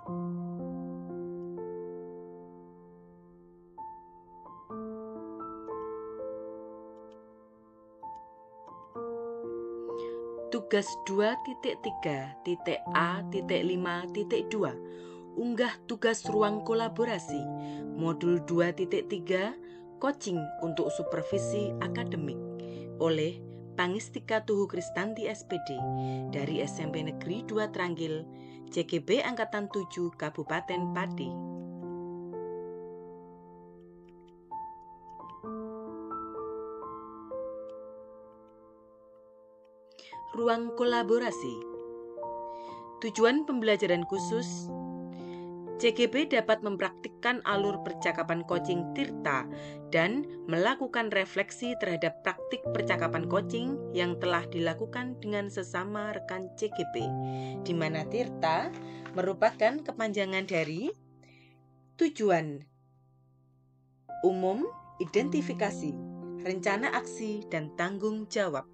Tugas 2.3.A.5.2 Unggah tugas ruang kolaborasi Modul 2.3 Coaching untuk Supervisi Akademik oleh Pangistika Tuhu Kristanti SPD dari SMP Negeri 2 Tranggil, CGB Angkatan 7 Kabupaten Pati. Ruang kolaborasi. Tujuan pembelajaran khusus CGB dapat mempraktikkan alur percakapan coaching Tirta dan melakukan refleksi terhadap praktik percakapan coaching yang telah dilakukan dengan sesama rekan CGB, di mana Tirta merupakan kepanjangan dari tujuan umum, identifikasi, rencana aksi, dan tanggung jawab.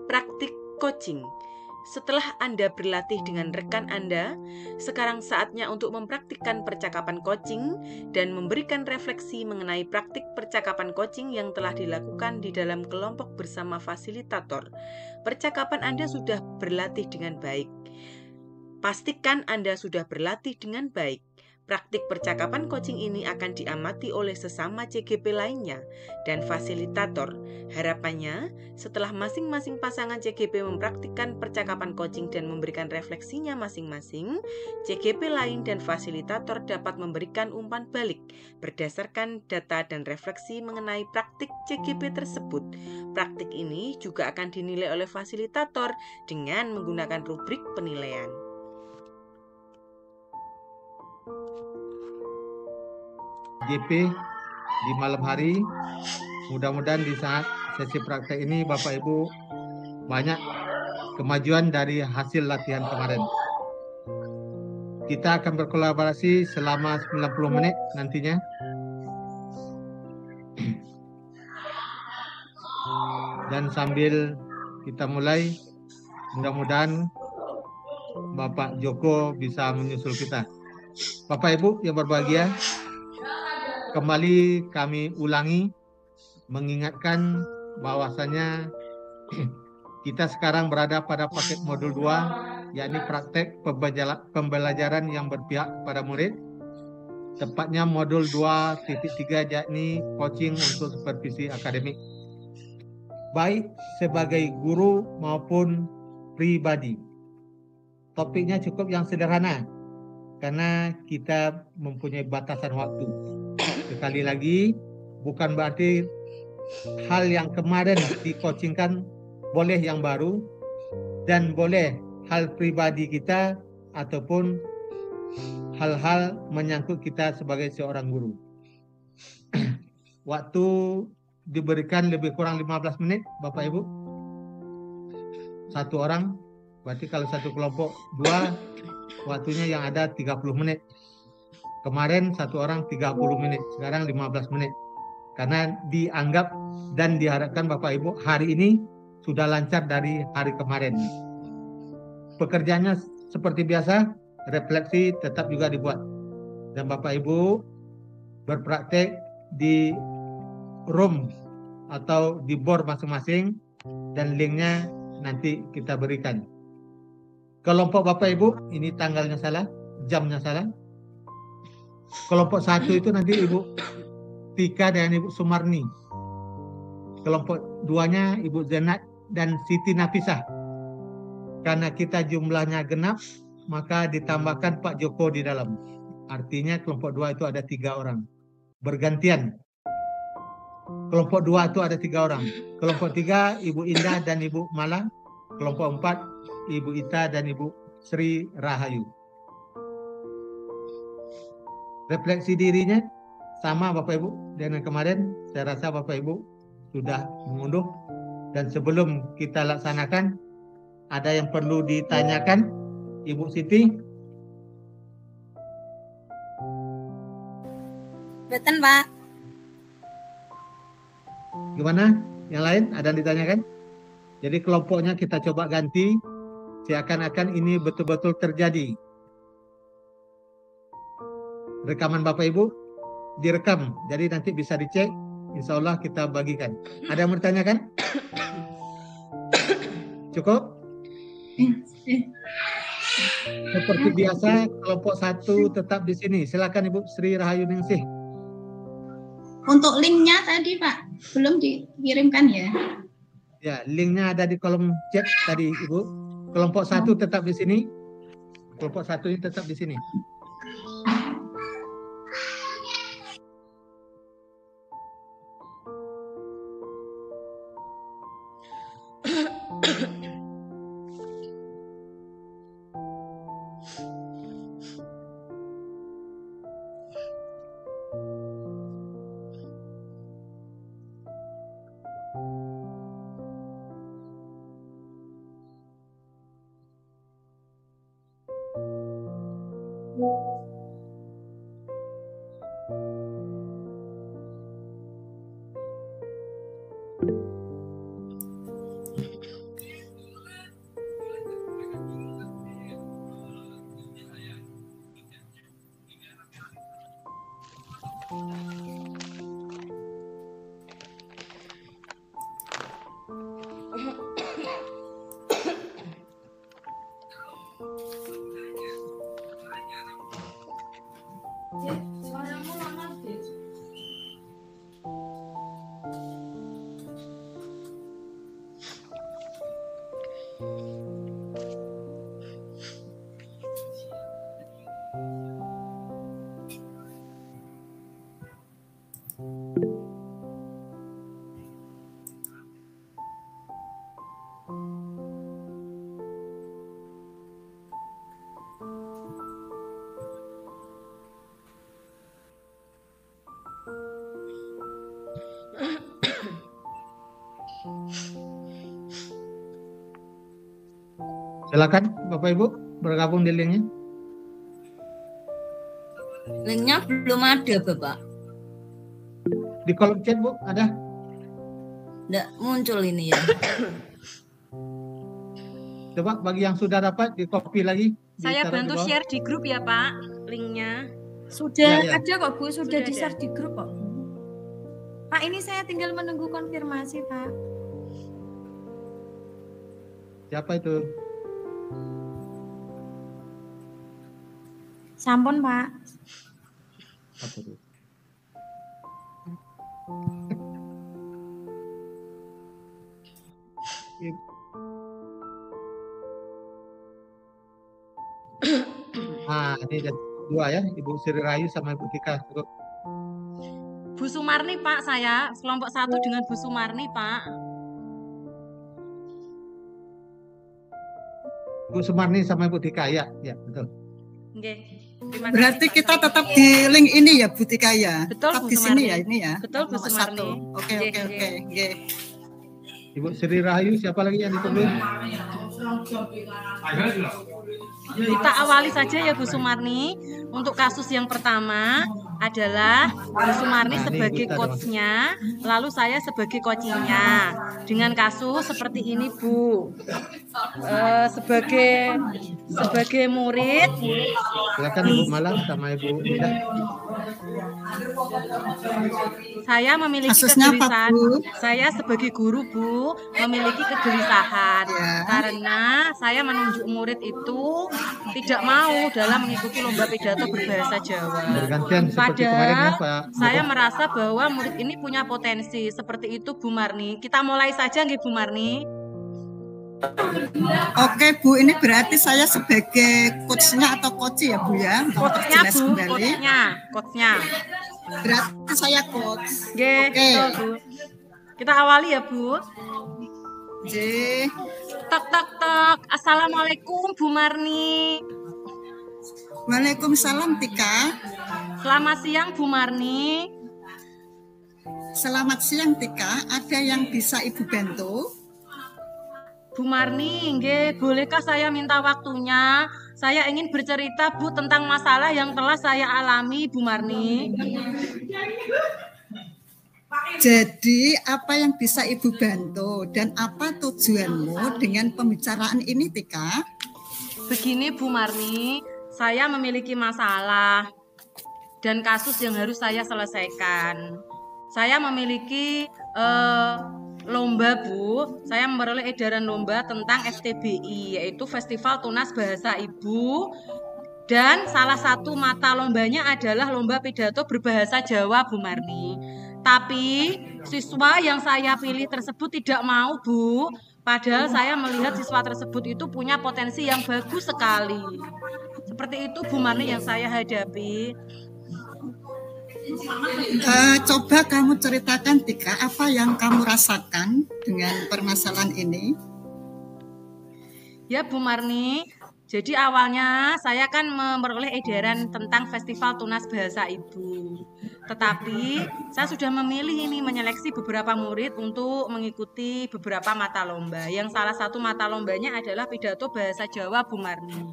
Praktik coaching. Setelah Anda berlatih dengan rekan Anda, sekarang saatnya untuk mempraktikkan percakapan coaching dan memberikan refleksi mengenai praktik percakapan coaching yang telah dilakukan di dalam kelompok bersama fasilitator. Percakapan Anda sudah berlatih dengan baik. Pastikan Anda sudah berlatih dengan baik. Praktik percakapan coaching ini akan diamati oleh sesama CGP lainnya dan fasilitator. Harapannya, setelah masing-masing pasangan CGP mempraktikkan percakapan coaching dan memberikan refleksinya masing-masing, CGP lain dan fasilitator dapat memberikan umpan balik berdasarkan data dan refleksi mengenai praktik CGP tersebut. Praktik ini juga akan dinilai oleh fasilitator dengan menggunakan rubrik penilaian. JP di malam hari, mudah-mudahan di saat sesi praktek ini Bapak Ibu banyak kemajuan dari hasil latihan kemarin. Kita akan berkolaborasi selama 90 menit nantinya. Dan sambil kita mulai, mudah-mudahan Bapak Joko bisa menyusul kita. Bapak Ibu yang berbahagia, kembali kami ulangi mengingatkan bahwasanya kita sekarang berada pada paket modul 2, yakni praktek pembelajaran yang berpihak pada murid. Tepatnya modul 2.3, yakni coaching untuk supervisi akademik, baik sebagai guru maupun pribadi. Topiknya cukup yang sederhana, karena kita mempunyai batasan waktu. Sekali lagi, bukan berarti hal yang kemarin di-coachingkan boleh yang baru, dan boleh hal pribadi kita ataupun hal-hal menyangkut kita sebagai seorang guru. Waktu diberikan lebih kurang 15 menit, Bapak Ibu. Satu orang, berarti kalau satu kelompok 2, waktunya yang ada 30 menit. Kemarin satu orang 30 menit, sekarang 15 menit. Karena dianggap dan diharapkan Bapak Ibu hari ini sudah lancar dari hari kemarin. Pekerjaannya seperti biasa, refleksi tetap juga dibuat. Dan Bapak Ibu berpraktek di room atau di board masing-masing, dan linknya nanti kita berikan. Kelompok Bapak Ibu, ini tanggalnya salah, jamnya salah. Kelompok 1 itu nanti Ibu Tika dan Ibu Sumarni. Kelompok 2-nya Ibu Zenat dan Siti Nafisah. Karena kita jumlahnya genap, maka ditambahkan Pak Joko di dalam. Artinya kelompok 2 itu ada 3 orang. Bergantian. Kelompok 2 itu ada 3 orang. Kelompok 3 Ibu Indah dan Ibu Mala. Kelompok 4 Ibu Ita dan Ibu Sri Rahayu. Refleksi dirinya sama Bapak Ibu dengan kemarin. Saya rasa Bapak Ibu sudah mengunduh. Dan sebelum kita laksanakan, ada yang perlu ditanyakan, Ibu Siti? Betul, Pak. Gimana? Yang lain ada yang ditanyakan? Jadi kelompoknya kita coba ganti, seakan-akan ini betul-betul terjadi. Rekaman Bapak Ibu direkam, jadi nanti bisa dicek. Insya Allah kita bagikan. Ada yang mau ditanyakan? Cukup? Seperti biasa, kelompok 1 tetap di sini. Silakan Ibu Sri Rahayu Ningsih. Untuk linknya tadi Pak, belum dikirimkan ya? Ya, linknya ada di kolom chat tadi Ibu. Kelompok 1 tetap di sini. Kelompok 1 ini tetap di sini. Silakan Bapak Ibu bergabung di linknya. Linknya belum ada Bapak. Di kolom chat Bu ada? Nggak muncul ini ya. Coba bagi yang sudah dapat di copy lagi. Saya ditaruh bantu di bawah. share di grup ya Pak, linknya. Sudah Ya, ya. ada kok Bu, sudah Sudah di-share ada. di grup kok. Pak, ini saya tinggal menunggu konfirmasi Pak. Siapa itu? Sampun Pak. Apa itu? Ini ada 2 ya, Ibu Sri Rahayu sama Ibu Tika. Cukup. Bu Sumarni Pak, saya kelompok 1 dengan Bu Sumarni Pak. Bu Sumarni sama Ibu Tika ya, ya betul. Oke. Terima kasih, Berarti Pak. kita tetap di link ini ya Bu Tika ya. Betul, Tetap Bu di sini Sumarni. ya ini ya. Betul, Bu Nomor Sumarni. 1. Oke Nggih, oke nggih. oke. Nggih. Ibu Sri Rahayu siapa lagi yang ditunggu? Kita awali saja ya Bu Sumarni. Untuk kasus yang pertama adalah Bu Sumarni Nah, ini sebagai kita coachnya, lalu saya sebagai coachingnya. Dengan kasus seperti ini Bu, sebagai murid, Silakan Ibu Malang sama Ibu Indah. saya memiliki Kasusnya apa, kegelisahan. Bu? Saya sebagai guru Bu memiliki kegelisahan Ya. karena saya menunjuk murid itu tidak mau dalam mengikuti lomba pidato berbahasa Jawa. Bergantian seperti kemarin ya Padahal Pak. saya merasa bahwa murid ini punya potensi seperti itu Bu Marni. Kita mulai saja nggih Bu Marni. Oke Bu, ini berarti saya sebagai coachnya atau coach ya Bu ya. Untuk Coachnya memperjelas Bu, kembali. coachnya. Berarti saya coach. Nggih, Oke. betul Bu. Kita awali ya Bu. J. Tok tok tok. Assalamualaikum Bu Marni. Waalaikumsalam Tika. Selamat siang Bu Marni. Selamat siang Tika. Ada yang bisa Ibu bantu? Bu Marni, nggih, bolehkah saya minta waktunya? Saya ingin bercerita Bu tentang masalah yang telah saya alami Bu Marni. Jadi apa yang bisa Ibu bantu dan apa tujuanmu dengan pembicaraan ini, Tika? Begini Bu Marni, saya memiliki masalah dan kasus yang harus saya selesaikan. Saya memiliki lomba Bu, saya memperoleh edaran lomba tentang FTBI, yaitu Festival Tunas Bahasa Ibu. Dan salah satu mata lombanya adalah lomba pidato berbahasa Jawa Bu Marni. Tapi siswa yang saya pilih tersebut tidak mau Bu. Padahal saya melihat siswa tersebut itu punya potensi yang bagus sekali. Seperti itu Bu Marni yang saya hadapi. Coba kamu ceritakan Tika, apa yang kamu rasakan dengan permasalahan ini? Ya Bu Marni, jadi awalnya saya kan memperoleh edaran tentang Festival Tunas Bahasa Ibu. Tetapi saya sudah memilih ini, menyeleksi beberapa murid untuk mengikuti beberapa mata lomba. Yang salah satu mata lombanya adalah pidato bahasa Jawa Bu Marni.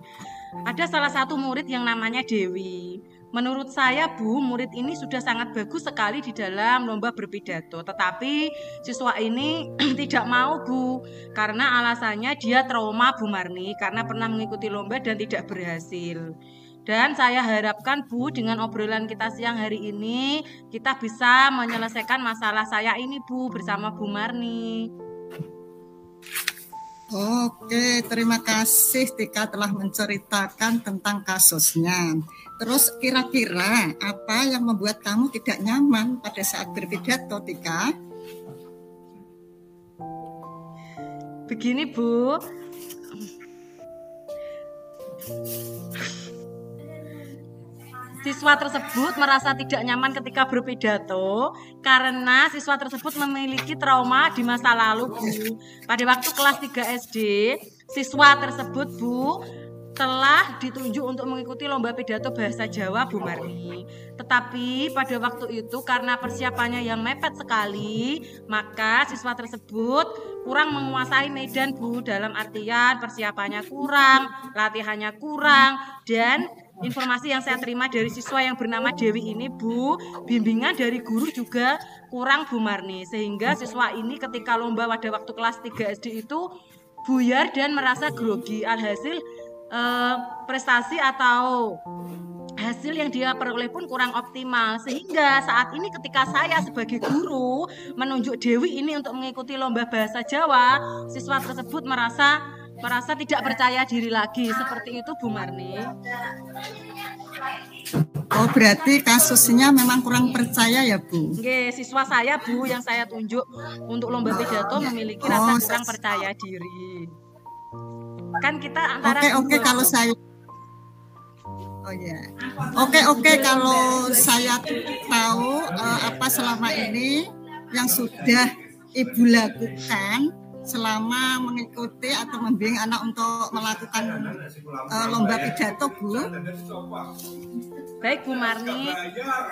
Ada salah satu murid yang namanya Dewi. Menurut saya Bu, murid ini sudah sangat bagus sekali di dalam lomba berpidato. Tetapi siswa ini tidak mau Bu, karena alasannya dia trauma Bu Marni, karena pernah mengikuti lomba dan tidak berhasil. Dan saya harapkan Bu, dengan obrolan kita siang hari ini, kita bisa menyelesaikan masalah saya ini Bu, bersama Bu Marni. Oke, terima kasih Tika telah menceritakan tentang kasusnya. Terus kira-kira apa yang membuat kamu tidak nyaman pada saat berpidato, Tika? Begini Bu, siswa tersebut merasa tidak nyaman ketika berpidato karena siswa tersebut memiliki trauma di masa lalu Bu. Pada waktu kelas 3 SD, siswa tersebut Bu telah ditunjuk untuk mengikuti lomba pidato bahasa Jawa Bu Marni. Tetapi pada waktu itu karena persiapannya yang mepet sekali, maka siswa tersebut kurang menguasai medan Bu, dalam artian persiapannya kurang, latihannya kurang, dan informasi yang saya terima dari siswa yang bernama Dewi ini Bu, bimbingan dari guru juga kurang Bu Marni. Sehingga siswa ini ketika lomba pada waktu kelas 3 SD itu buyar dan merasa grogi. Alhasil prestasi atau hasil yang dia peroleh pun kurang optimal. Sehingga saat ini ketika saya sebagai guru menunjuk Dewi ini untuk mengikuti lomba bahasa Jawa, siswa tersebut merasa tidak percaya diri lagi. Seperti itu Bu Marni. Oh, berarti kasusnya memang kurang percaya ya Bu? Oke, siswa saya Bu yang saya tunjuk untuk lomba pidato memiliki rasa kurang percaya diri. Kan kita antara Oke, kalau saya kalau saya tahu apa selama ini yang sudah Ibu lakukan selama mengikuti atau membimbing anak untuk melakukan lomba pidato Bu. Baik Bu Marni,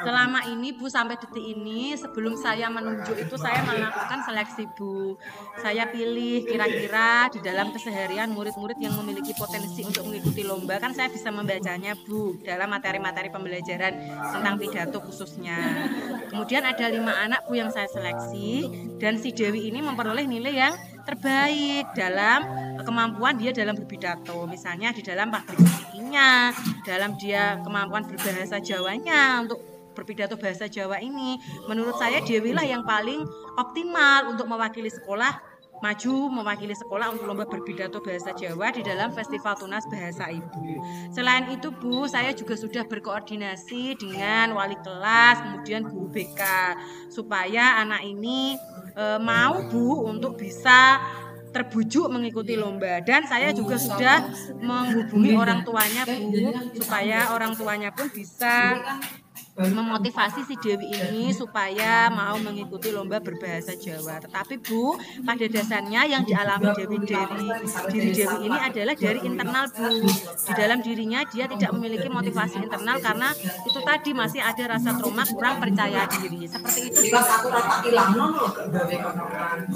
selama ini Bu sampai detik ini sebelum saya menunjuk itu saya melakukan seleksi Bu. Saya pilih kira-kira di dalam keseharian murid-murid yang memiliki potensi untuk mengikuti lomba, kan saya bisa membacanya Bu dalam materi-materi pembelajaran tentang pidato khususnya. Kemudian ada 5 anak Bu yang saya seleksi dan si Dewi ini memperoleh nilai yang terbaik dalam kemampuan dia dalam berpidato, misalnya di dalam public speaking-nya, dalam dia kemampuan berbahasa Jawanya untuk berpidato bahasa Jawa ini. Menurut saya Dewi lah yang paling optimal untuk mewakili sekolah, mewakili sekolah untuk lomba berpidato bahasa Jawa di dalam Festival Tunas Bahasa Ibu. Selain itu Bu, saya juga sudah berkoordinasi dengan wali kelas, kemudian guru BK, supaya anak ini mau Bu untuk bisa terbujuk mengikuti lomba. Dan saya juga sudah menghubungi orang tuanya Bu, supaya orang tuanya pun bisa memotivasi si Dewi ini supaya mau mengikuti lomba berbahasa Jawa. Tetapi Bu, pada dasarnya yang dialami Dewi dari diri Dewi ini adalah dari internal Bu. Di dalam dirinya dia tidak memiliki motivasi internal karena itu tadi masih ada rasa trauma, kurang percaya diri. Seperti itu.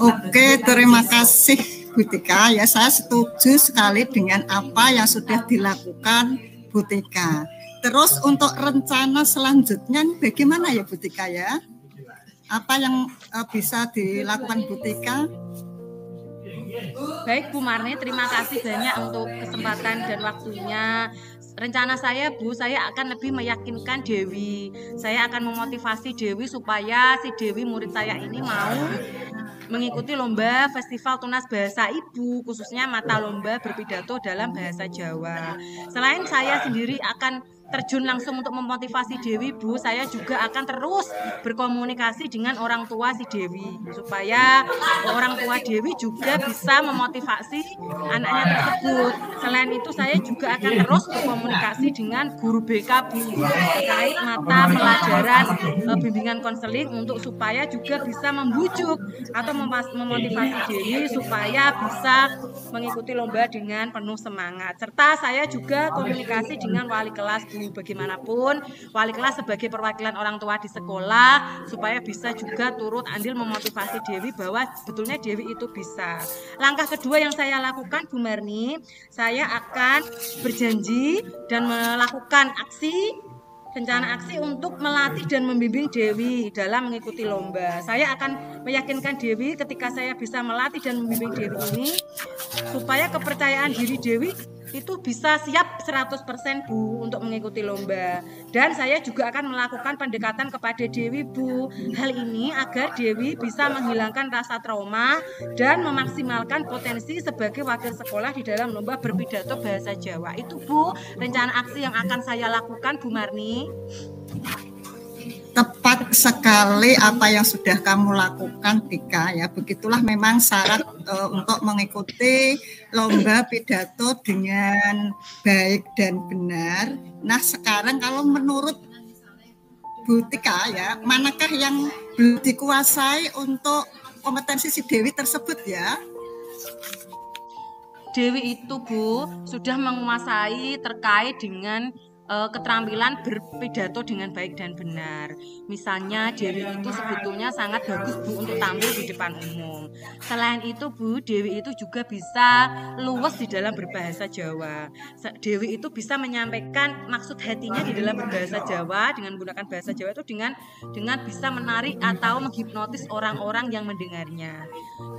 Oke, terima kasih Bu Tika. Ya, saya setuju sekali dengan apa yang sudah dilakukan Bu Tika. Terus untuk rencana selanjutnya bagaimana ya Bu Tika ya? Apa yang bisa dilakukan Bu Tika? Baik Bu Marni, terima kasih banyak untuk kesempatan dan waktunya. Rencana saya Bu, saya akan lebih meyakinkan Dewi. Saya akan memotivasi Dewi supaya si Dewi murid saya ini mau mengikuti lomba Festival Tunas Bahasa Ibu, khususnya mata lomba berpidato dalam bahasa Jawa. Selain saya sendiri akan terjun langsung untuk memotivasi Dewi, Bu, saya juga akan terus berkomunikasi dengan orang tua si Dewi supaya orang tua Dewi juga bisa memotivasi anaknya tersebut. Selain itu saya juga akan terus berkomunikasi dengan guru BK, Bu, terkait mata pelajaran bimbingan konseling untuk supaya juga bisa membujuk atau memotivasi Dewi supaya bisa mengikuti lomba dengan penuh semangat. Serta saya juga komunikasi dengan wali kelas, Bu. Bagaimanapun wali kelas sebagai perwakilan orang tua di sekolah supaya bisa juga turut andil memotivasi Dewi bahwa sebetulnya Dewi itu bisa. Langkah kedua yang saya lakukan, Bu Marni, saya akan berjanji dan melakukan rencana aksi untuk melatih dan membimbing Dewi dalam mengikuti lomba. Saya akan meyakinkan Dewi ketika saya bisa melatih dan membimbing Dewi ini supaya kepercayaan diri Dewi itu bisa siap 100% Bu untuk mengikuti lomba. Dan saya juga akan melakukan pendekatan kepada Dewi, Bu. Hal ini agar Dewi bisa menghilangkan rasa trauma dan memaksimalkan potensi sebagai wakil sekolah di dalam lomba berpidato bahasa Jawa. Itu Bu, rencana aksi yang akan saya lakukan, Bu Marni. Tepat sekali apa yang sudah kamu lakukan, Tika, ya. Begitulah memang syarat untuk mengikuti lomba pidato dengan baik dan benar. Nah, sekarang kalau menurut Bu Tika, ya, manakah yang belum dikuasai untuk kompetensi si Dewi tersebut, ya? Dewi itu, Bu, sudah menguasai terkait dengan keterampilan berpidato dengan baik dan benar. Misalnya Dewi itu sebetulnya sangat bagus, Bu, untuk tampil di depan umum. Selain itu, Bu, Dewi itu juga bisa luwes di dalam berbahasa Jawa. Dewi itu bisa menyampaikan maksud hatinya di dalam berbahasa Jawa dengan menggunakan bahasa Jawa itu dengan bisa menarik atau menghipnotis orang-orang yang mendengarnya.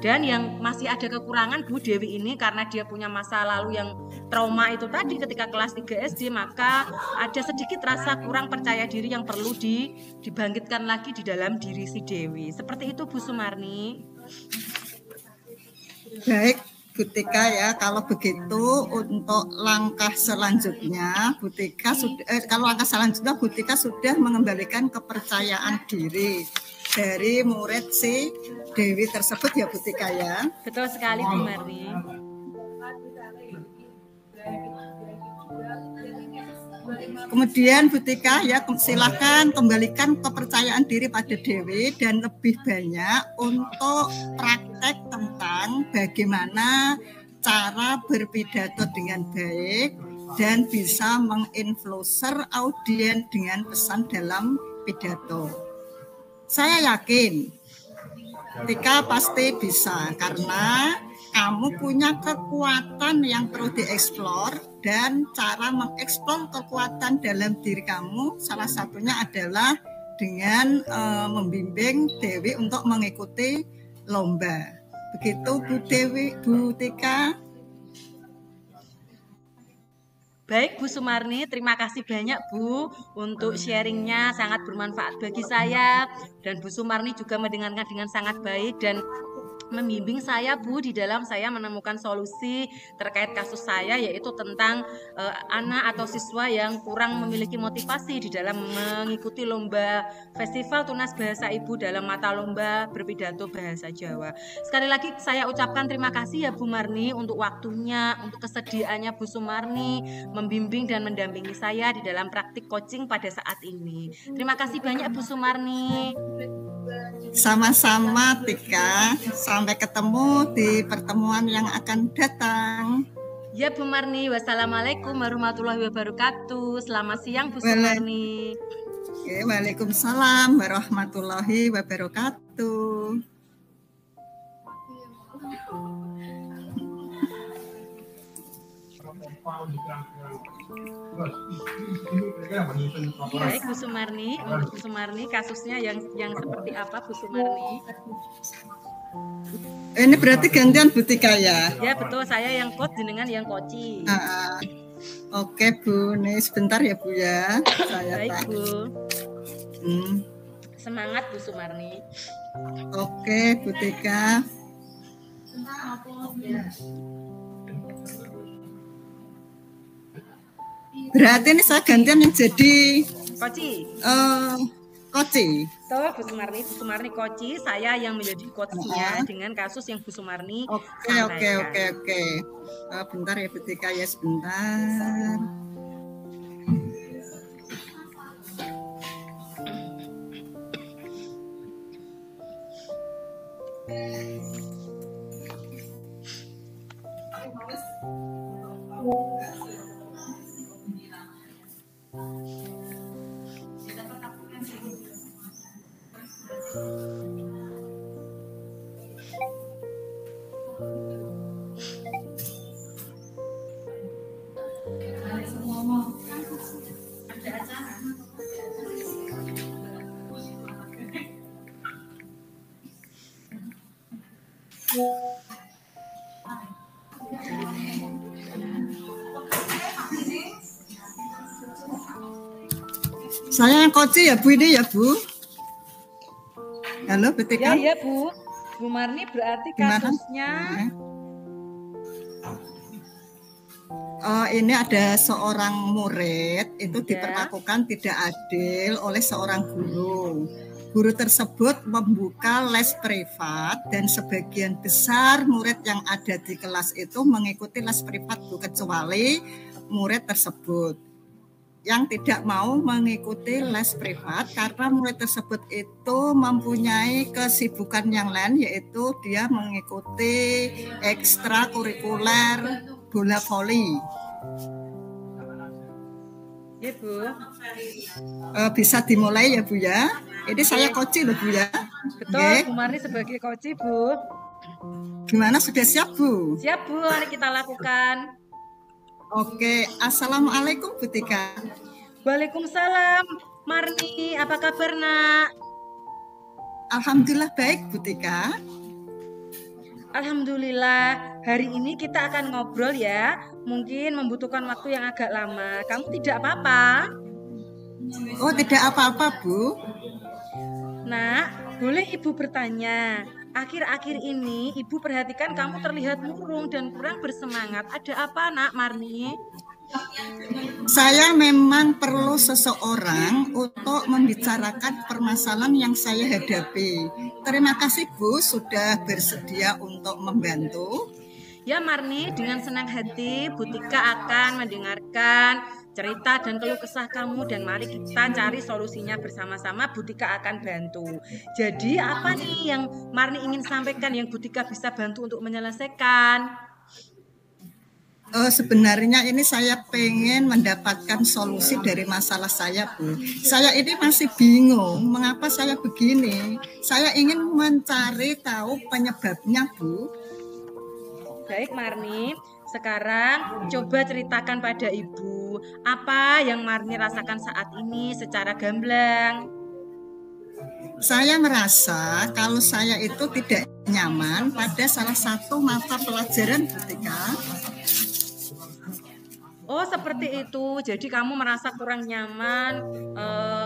Dan yang masih ada kekurangan, Bu, Dewi ini karena dia punya masa lalu yang trauma itu tadi ketika kelas 3 SD, maka ada sedikit rasa kurang percaya diri yang perlu dibangkitkan lagi di dalam diri si Dewi. Seperti itu, Bu Sumarni. Baik, Bu Tika, ya. Kalau begitu untuk langkah selanjutnya, Bu Tika Bu Tika sudah mengembalikan kepercayaan diri dari murid si Dewi tersebut, ya Bu Tika, ya. Betul sekali, Bu Marni. Kemudian Bu Tika, ya, silakan kembalikan kepercayaan diri pada Dewi dan lebih banyak untuk praktek tentang bagaimana cara berpidato dengan baik dan bisa menginfluencer audiens dengan pesan dalam pidato. Saya yakin Tika pasti bisa karena kamu punya kekuatan yang perlu dieksplor, dan cara mengeksplor kekuatan dalam diri kamu salah satunya adalah dengan membimbing Dewi untuk mengikuti lomba. Begitu Bu Tika. Baik, Bu Sumarni, terima kasih banyak, Bu, untuk sharingnya, sangat bermanfaat bagi saya. Dan Bu Sumarni juga mendengarkan dengan sangat baik dan membimbing saya, Bu, di dalam saya menemukan solusi terkait kasus saya, yaitu tentang anak atau siswa yang kurang memiliki motivasi di dalam mengikuti lomba Festival Tunas Bahasa Ibu dalam mata lomba berpidato bahasa Jawa. Sekali lagi saya ucapkan terima kasih ya Bu Marni untuk waktunya, untuk kesediaannya Bu Sumarni membimbing dan mendampingi saya di dalam praktik coaching pada saat ini. Terima kasih banyak Bu Sumarni. Sama-sama Tika, sampai ketemu di pertemuan yang akan datang. Ya Bu Marni, wassalamualaikum warahmatullahi wabarakatuh. Selamat siang Bu Sumarni. Waalaikumsalam warahmatullahi wabarakatuh. Baik, Bu Sumarni. Untuk Bu Sumarni, kasusnya yang seperti apa, Bu Sumarni? Ini berarti gantian Bu Tika ya? Ya, betul. Saya yang coach, jenengan yang koci. Oke Bu, nih sebentar ya Bu ya. Saya Baik, Bu. Semangat Bu Sumarni. Oke Bu Tika. Berarti ini saya gantian yang jadi Koci. Koci. Tuh, Bu Sumarni koci, saya yang menjadi coachnya dengan kasus yang Bu Sumarni sampaikan. Oke. Bentar ya Bu Tika ya, sebentar. Saya yang koci ya Bu ini ya Bu. Halo Bu Tika. Ya Bu. Bu Marni berarti kasusnya. Ini ada seorang murid itu diperlakukan tidak adil oleh seorang guru. Guru tersebut membuka les privat dan sebagian besar murid yang ada di kelas itu mengikuti les privat Bu, kecuali murid tersebut yang tidak mau mengikuti les privat karena murid tersebut itu mempunyai kesibukan yang lain, yaitu dia mengikuti ekstrakurikuler bola voli. Ya Bu. Bisa dimulai ya Bu ya. Ini saya koci loh Bu ya. Betul, Bu Marni sebagai koci Bu. Gimana, sudah siap Bu? Siap Bu, mari kita lakukan. Oke, Assalamualaikum Bu Tika. Waalaikumsalam Marni, apa kabar Nak? Alhamdulillah baik Bu Tika. Alhamdulillah, hari ini kita akan ngobrol ya. Mungkin membutuhkan waktu yang agak lama. Kamu tidak apa-apa? Oh, tidak apa-apa Bu. Nak, boleh Ibu bertanya? Akhir-akhir ini Ibu perhatikan kamu terlihat murung dan kurang bersemangat. Ada apa Nak Marni? Saya memang perlu seseorang untuk membicarakan permasalahan yang saya hadapi. Terima kasih Bu sudah bersedia untuk membantu. Ya Marni, dengan senang hati Bu Tika akan mendengarkan cerita dan keluh kesah kamu dan mari kita cari solusinya bersama-sama. Bu Tika akan bantu. Jadi apa nih yang Marni ingin sampaikan yang Bu Tika bisa bantu untuk menyelesaikan? Sebenarnya ini saya pengen mendapatkan solusi dari masalah saya Bu. Saya ini masih bingung mengapa saya begini. Saya ingin mencari tahu penyebabnya Bu. Baik Marni, sekarang coba ceritakan pada Ibu apa yang Marni rasakan saat ini secara gamblang. Saya merasa kalau saya itu tidak nyaman pada salah satu mata pelajaran Bu Tika. Oh seperti itu, jadi kamu merasa kurang nyaman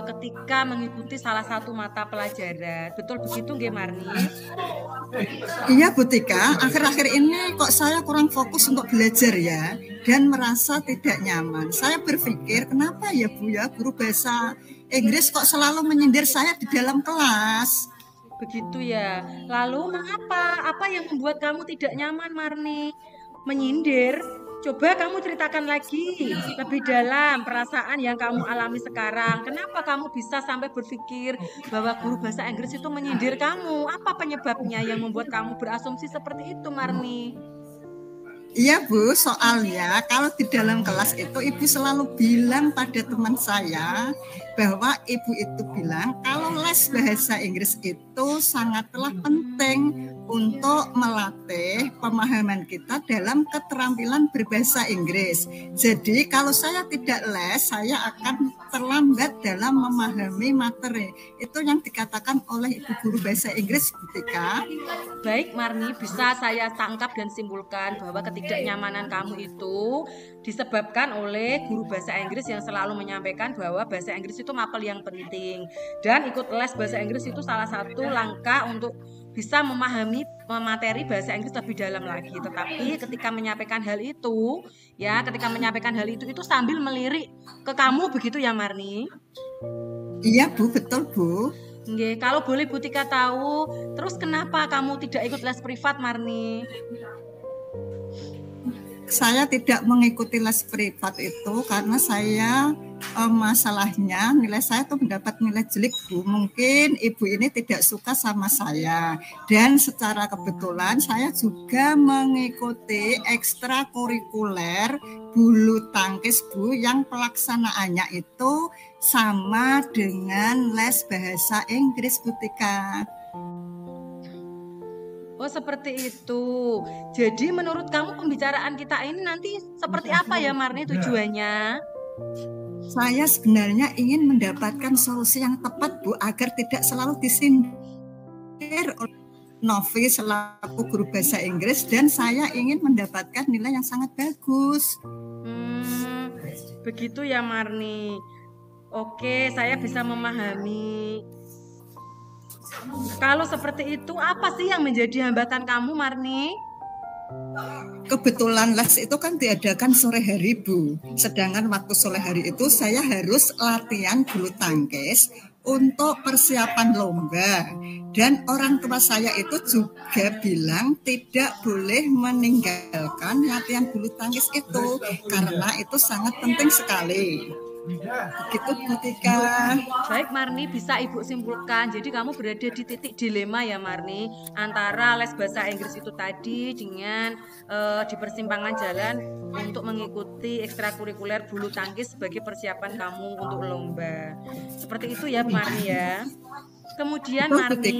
ketika mengikuti salah satu mata pelajaran. Betul begitu nggih Marni? Iya Bu Tika, akhir-akhir ini kok saya kurang fokus untuk belajar ya, dan merasa tidak nyaman. Saya berpikir kenapa ya Bu ya, guru bahasa Inggris kok selalu menyindir saya di dalam kelas. Begitu ya, lalu mengapa? Apa yang membuat kamu tidak nyaman Marni? Menyindir? Coba kamu ceritakan lagi lebih dalam perasaan yang kamu alami sekarang. Kenapa kamu bisa sampai berpikir bahwa guru bahasa Inggris itu menyindir kamu? Apa penyebabnya yang membuat kamu berasumsi seperti itu, Marni? Iya Bu, soalnya kalau di dalam kelas itu Ibu selalu bilang pada teman saya bahwa Ibu itu bilang kalau les bahasa Inggris itu sangatlah penting untuk melatih pemahaman kita dalam keterampilan berbahasa Inggris. Jadi kalau saya tidak les, saya akan terlambat dalam memahami materi. Itu yang dikatakan oleh Ibu Guru Bahasa Inggris ketika. Baik Marni, bisa saya tangkap dan simpulkan bahwa ketidaknyamanan kamu itu disebabkan oleh guru bahasa Inggris yang selalu menyampaikan bahwa bahasa Inggris itu mapel yang penting. Dan ikut les bahasa Inggris itu salah satu langkah untuk bisa memahami materi bahasa Inggris lebih dalam lagi. Tetapi ketika menyampaikan hal itu, itu sambil melirik ke kamu, begitu ya Marni? Iya Bu, betul Bu. Nggih, kalau boleh Bu Tika tahu, terus kenapa kamu tidak ikut les privat Marni? Saya tidak mengikuti les privat itu karena saya masalahnya nilai saya tuh mendapat nilai jelek Bu. Mungkin Ibu ini tidak suka sama saya. Dan secara kebetulan saya juga mengikuti ekstrakurikuler bulu tangkis Bu, yang pelaksanaannya itu sama dengan les bahasa Inggris Bu Tika. Oh seperti itu. Jadi menurut kamu pembicaraan kita ini nanti seperti apa ya Marni tujuannya? Saya sebenarnya ingin mendapatkan solusi yang tepat Bu, agar tidak selalu disindir oleh Novi selaku guru bahasa Inggris, dan saya ingin mendapatkan nilai yang sangat bagus. Begitu ya Marni. Oke, saya bisa memahami. Kalau seperti itu, apa sih yang menjadi hambatan kamu, Marni? Kebetulan les itu kan diadakan sore hari Bu. Sedangkan waktu sore hari itu saya harus latihan bulu tangkis untuk persiapan lomba. Dan orang tua saya itu juga bilang tidak boleh meninggalkan latihan bulu tangkis itu, karena itu sangat penting sekali. Begitu Bu Tika. Baik Marni, bisa Ibu simpulkan. Jadi kamu berada di titik dilema ya Marni, antara les bahasa Inggris itu tadi dengan di persimpangan jalan untuk mengikuti ekstrakurikuler bulu tangkis sebagai persiapan kamu untuk lomba. Seperti itu ya Marni ya. Kemudian Marni,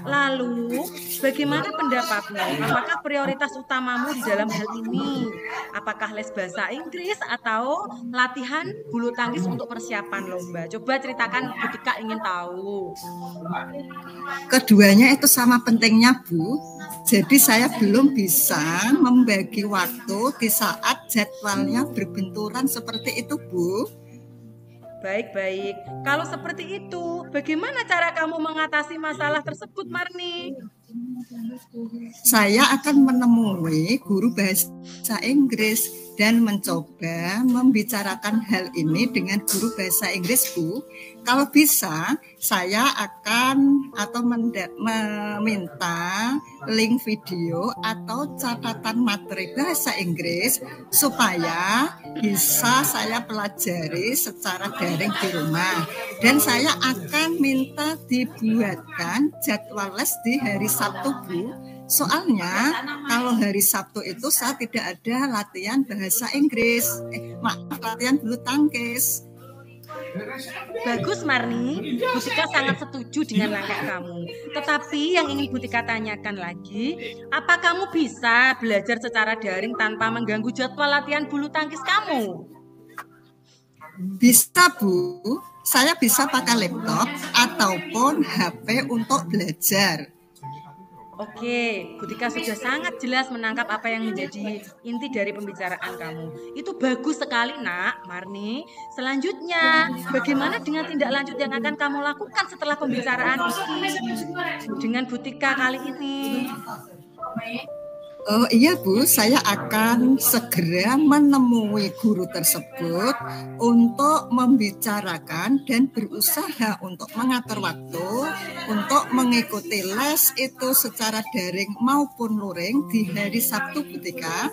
lalu bagaimana pendapatmu? Apakah prioritas utamamu di dalam hal ini? Apakah les bahasa Inggris atau latihan bulu tangkis untuk persiapan lomba? Coba ceritakan, Bu Tika ingin tahu. Keduanya itu sama pentingnya Bu. Jadi saya belum bisa membagi waktu di saat jadwalnya berbenturan seperti itu Bu. Baik. Kalau seperti itu, bagaimana cara kamu mengatasi masalah tersebut, Marni? Saya akan menemui guru bahasa Inggris dan mencoba membicarakan hal ini dengan guru bahasa Inggris Bu. Kalau bisa, saya akan meminta link video atau catatan materi bahasa Inggris supaya bisa saya pelajari secara daring di rumah. Dan saya akan minta dibuatkan jadwal les di hari Sabtu Bu. Soalnya kalau hari Sabtu itu saya tidak ada latihan bahasa Inggris, latihan bulu tangkis. Bagus Marni, Bu Tika sangat setuju dengan langkah kamu. Tetapi yang ingin Bu Tika tanyakan lagi, apa kamu bisa belajar secara daring tanpa mengganggu jadwal latihan bulu tangkis kamu? Bisa Bu, saya bisa pakai laptop ataupun HP untuk belajar. Oke, Bu Tika sudah sangat jelas menangkap apa yang menjadi inti dari pembicaraan kamu. Itu bagus sekali nak, Marni. Selanjutnya, bagaimana dengan tindak lanjut yang akan kamu lakukan setelah pembicaraan ini dengan Bu Tika kali ini? Oh iya Bu, saya akan segera menemui guru tersebut untuk membicarakan dan berusaha untuk mengatur waktu untuk mengikuti les itu secara daring maupun luring di hari Sabtu Bu Tika.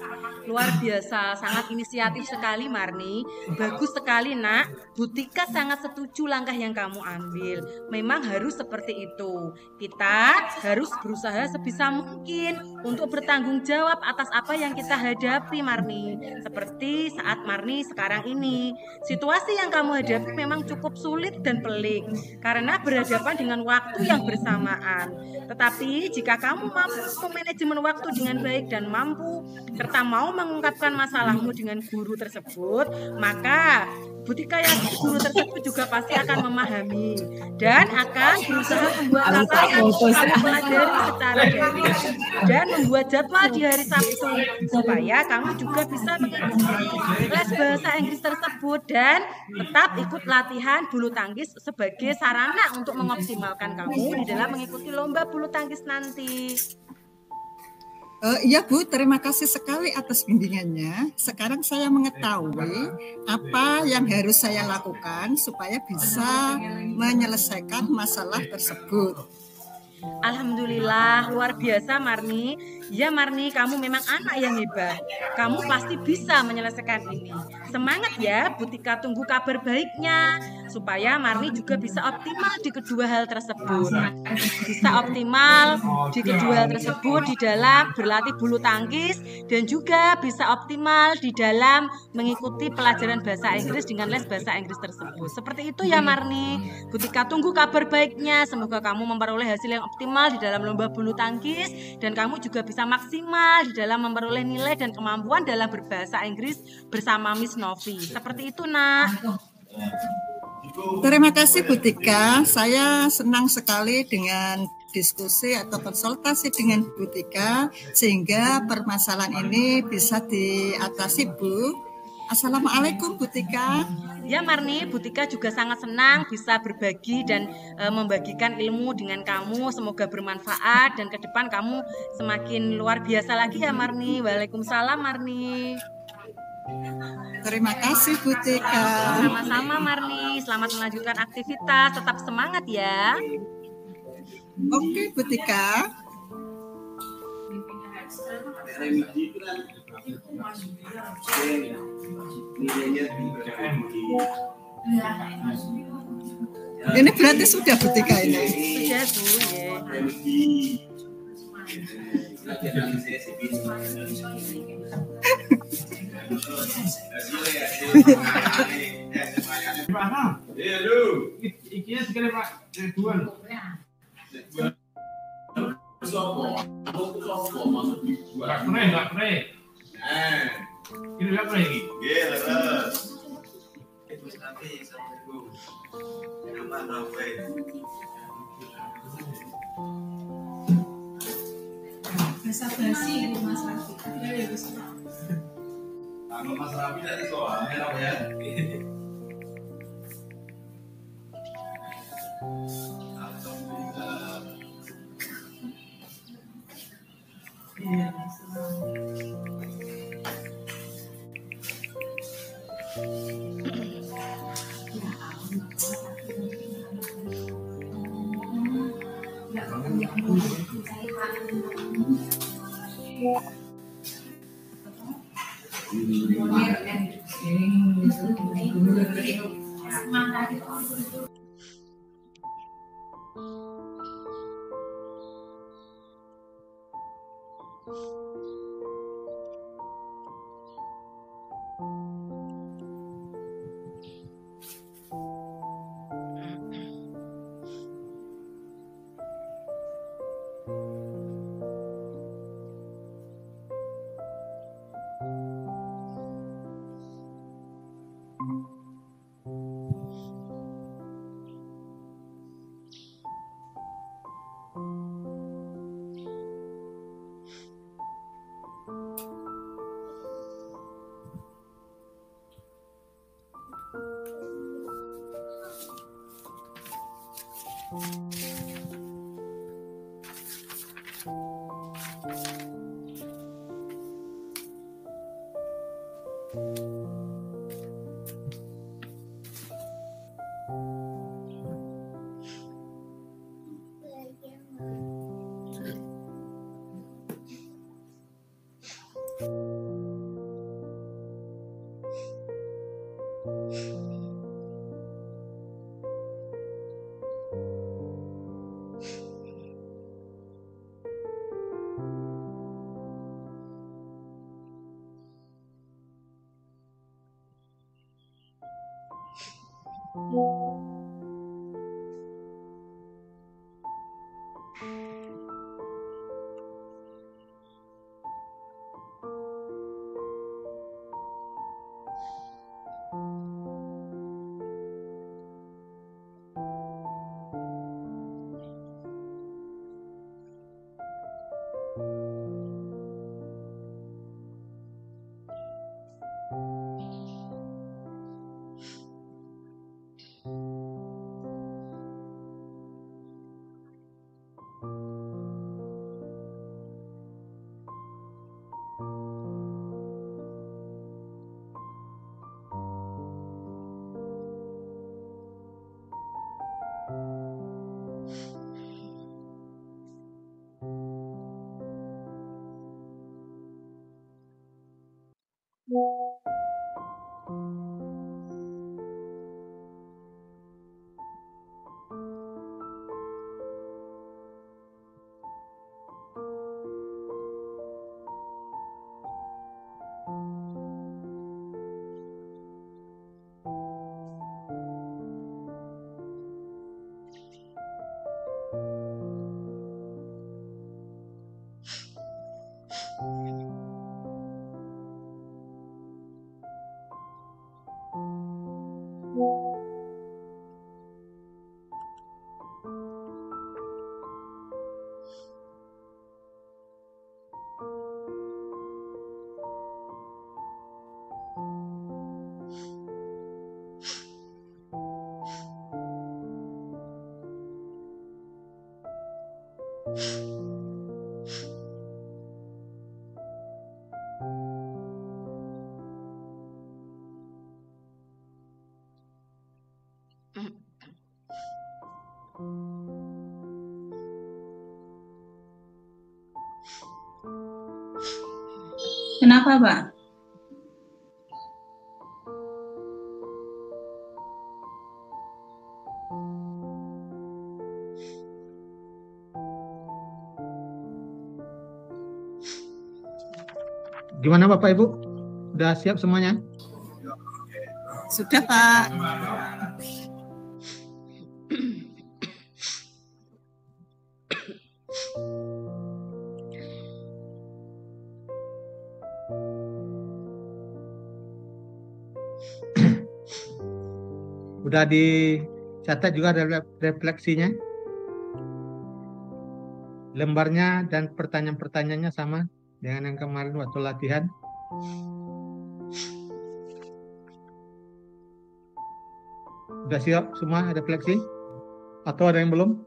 luar biasa, sangat inisiatif sekali Marni. Bagus sekali nak, Butika sangat setuju langkah yang kamu ambil. Memang harus seperti itu. Kita harus berusaha sebisa mungkin untuk bertanggung jawab atas apa yang kita hadapi Marni. Seperti saat Marni sekarang ini. Situasi yang kamu hadapi memang cukup sulit dan pelik karena berhadapan dengan waktu yang bersamaan. Tetapi jika kamu mampu memanajemen waktu dengan baik dan mampu serta mau mengungkapkan masalahmu dengan guru tersebut, maka Butika yakin guru tersebut juga pasti akan memahami dan akan berusaha membuat apa yang kamu pelajari secara daring dan membuat jadwal di hari Sabtu supaya kamu juga bisa mengikuti les bahasa Inggris tersebut dan tetap ikut latihan bulu tangkis sebagai sarana untuk mengoptimalkan kamu di dalam mengikuti lomba bulu tangkis nanti. Iya Bu, terima kasih sekali atas bimbingannya. Sekarang saya mengetahui apa yang harus saya lakukan supaya bisa menyelesaikan masalah tersebut. Alhamdulillah, luar biasa Marni. Ya Marni, kamu memang anak yang hebat. Kamu pasti bisa menyelesaikan ini. Semangat ya, Butika tunggu kabar baiknya supaya Marni juga bisa optimal di kedua hal tersebut. Bisa optimal di kedua hal tersebut di dalam berlatih bulu tangkis dan juga bisa optimal di dalam mengikuti pelajaran bahasa Inggris dengan les bahasa Inggris tersebut. Seperti itu ya Marni. Butika tunggu kabar baiknya. Semoga kamu memperoleh hasil yang optimal di dalam lomba bulu tangkis dan kamu juga bisa maksimal di dalam memperoleh nilai dan kemampuan dalam berbahasa Inggris bersama Miss Novi. Seperti itu nak. Terima kasih Butika. Saya senang sekali dengan diskusi atau konsultasi dengan Butika sehingga permasalahan ini bisa diatasi Bu. Assalamualaikum Butika. Ya Marni, Butika juga sangat senang bisa berbagi dan membagikan ilmu dengan kamu. Semoga bermanfaat dan ke depan kamu semakin luar biasa lagi ya Marni. Waalaikumsalam Marni. Terima kasih Butika. Sama-sama Marni. Selamat melanjutkan aktivitas. Tetap semangat ya. Oke Butika. Ini berarti sudah Butika ini. Sudah Bu, ya. Basa-basi Mas Rafi. Kalau Mas Rafi tadi soalnya ya. Kenapa, Pak? Gimana Bapak Ibu? Udah siap semuanya? Sudah, Pak. Udah dicatat juga ada refleksinya? Lembarnya dan pertanyaan-pertanyaannya sama dengan yang kemarin waktu latihan. Udah siap semua refleksi? Atau ada yang belum?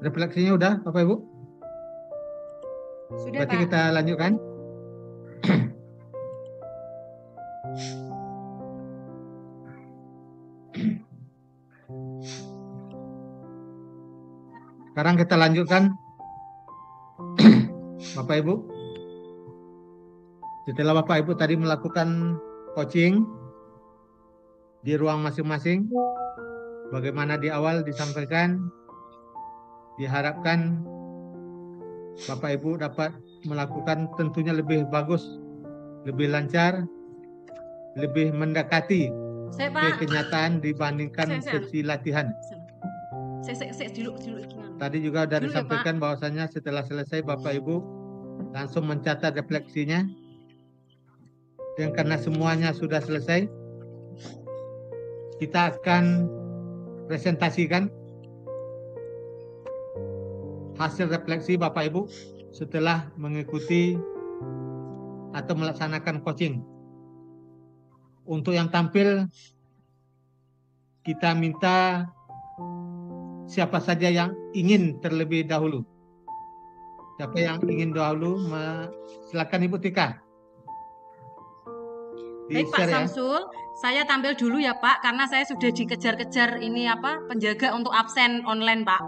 Refleksinya udah Bapak Ibu? Sudah, Berarti Pak. kita lanjutkan. Sekarang kita lanjutkan. Bapak Ibu, setelah Bapak Ibu tadi melakukan coaching di ruang masing-masing, bagaimana di awal disampaikan, diharapkan Bapak Ibu dapat melakukan tentunya lebih bagus, lebih lancar, lebih mendekati kenyataan dibandingkan sesi latihan. Tadi juga sudah disampaikan bahwasanya setelah selesai Bapak Ibu langsung mencatat refleksinya. Dan karena semuanya sudah selesai, kita akan presentasikan hasil refleksi Bapak Ibu setelah mengikuti atau melaksanakan coaching. Untuk yang tampil, kita minta siapa saja yang ingin terlebih dahulu. Siapa yang ingin dahulu, silakan Ibu Tika. Baik Pak Samsul, saya tampil dulu ya Pak, karena saya sudah dikejar-kejar ini penjaga untuk absen online Pak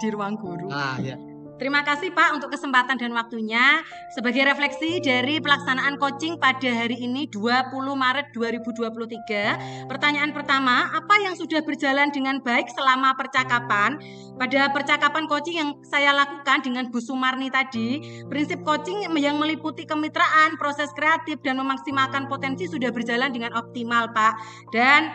di ruang guru. Ya. Terima kasih Pak untuk kesempatan dan waktunya. Sebagai refleksi dari pelaksanaan coaching pada hari ini 20 Maret 2023. Pertanyaan pertama, apa yang sudah berjalan dengan baik selama percakapan? Pada percakapan coaching yang saya lakukan dengan Bu Sumarni tadi, prinsip coaching yang meliputi kemitraan, proses kreatif, dan memaksimalkan potensi sudah berjalan dengan optimal Pak. Dan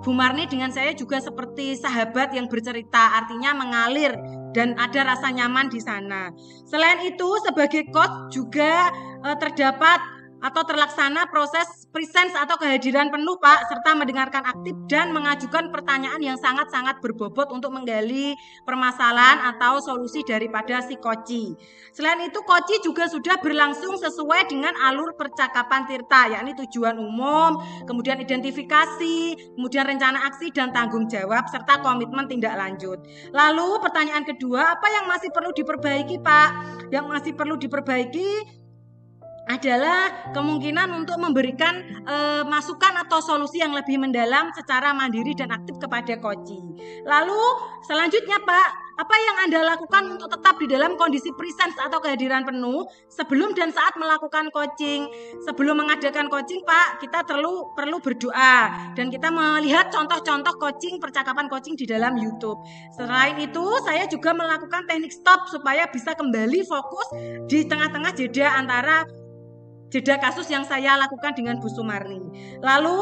Bu Marni dengan saya juga seperti sahabat yang bercerita, artinya mengalir dan ada rasa nyaman di sana. Selain itu, sebagai coach juga terdapat atau terlaksana proses presence atau kehadiran penuh Pak, serta mendengarkan aktif dan mengajukan pertanyaan yang sangat-sangat berbobot untuk menggali permasalahan atau solusi daripada si koci. Selain itu koci juga sudah berlangsung sesuai dengan alur percakapan Tirta, yakni tujuan umum, kemudian identifikasi, kemudian rencana aksi dan tanggung jawab, serta komitmen tindak lanjut. Lalu pertanyaan kedua, apa yang masih perlu diperbaiki Pak? Yang masih perlu diperbaiki adalah kemungkinan untuk memberikan masukan atau solusi yang lebih mendalam secara mandiri dan aktif kepada koci. Lalu selanjutnya Pak, apa yang Anda lakukan untuk tetap di dalam kondisi presence atau kehadiran penuh sebelum dan saat melakukan coaching? Sebelum mengadakan coaching Pak, kita perlu berdoa dan kita melihat contoh-contoh coaching, percakapan coaching di dalam YouTube. Selain itu, saya juga melakukan teknik stop supaya bisa kembali fokus di tengah-tengah jeda antara jeda kasus yang saya lakukan dengan Bu Sumarni. Lalu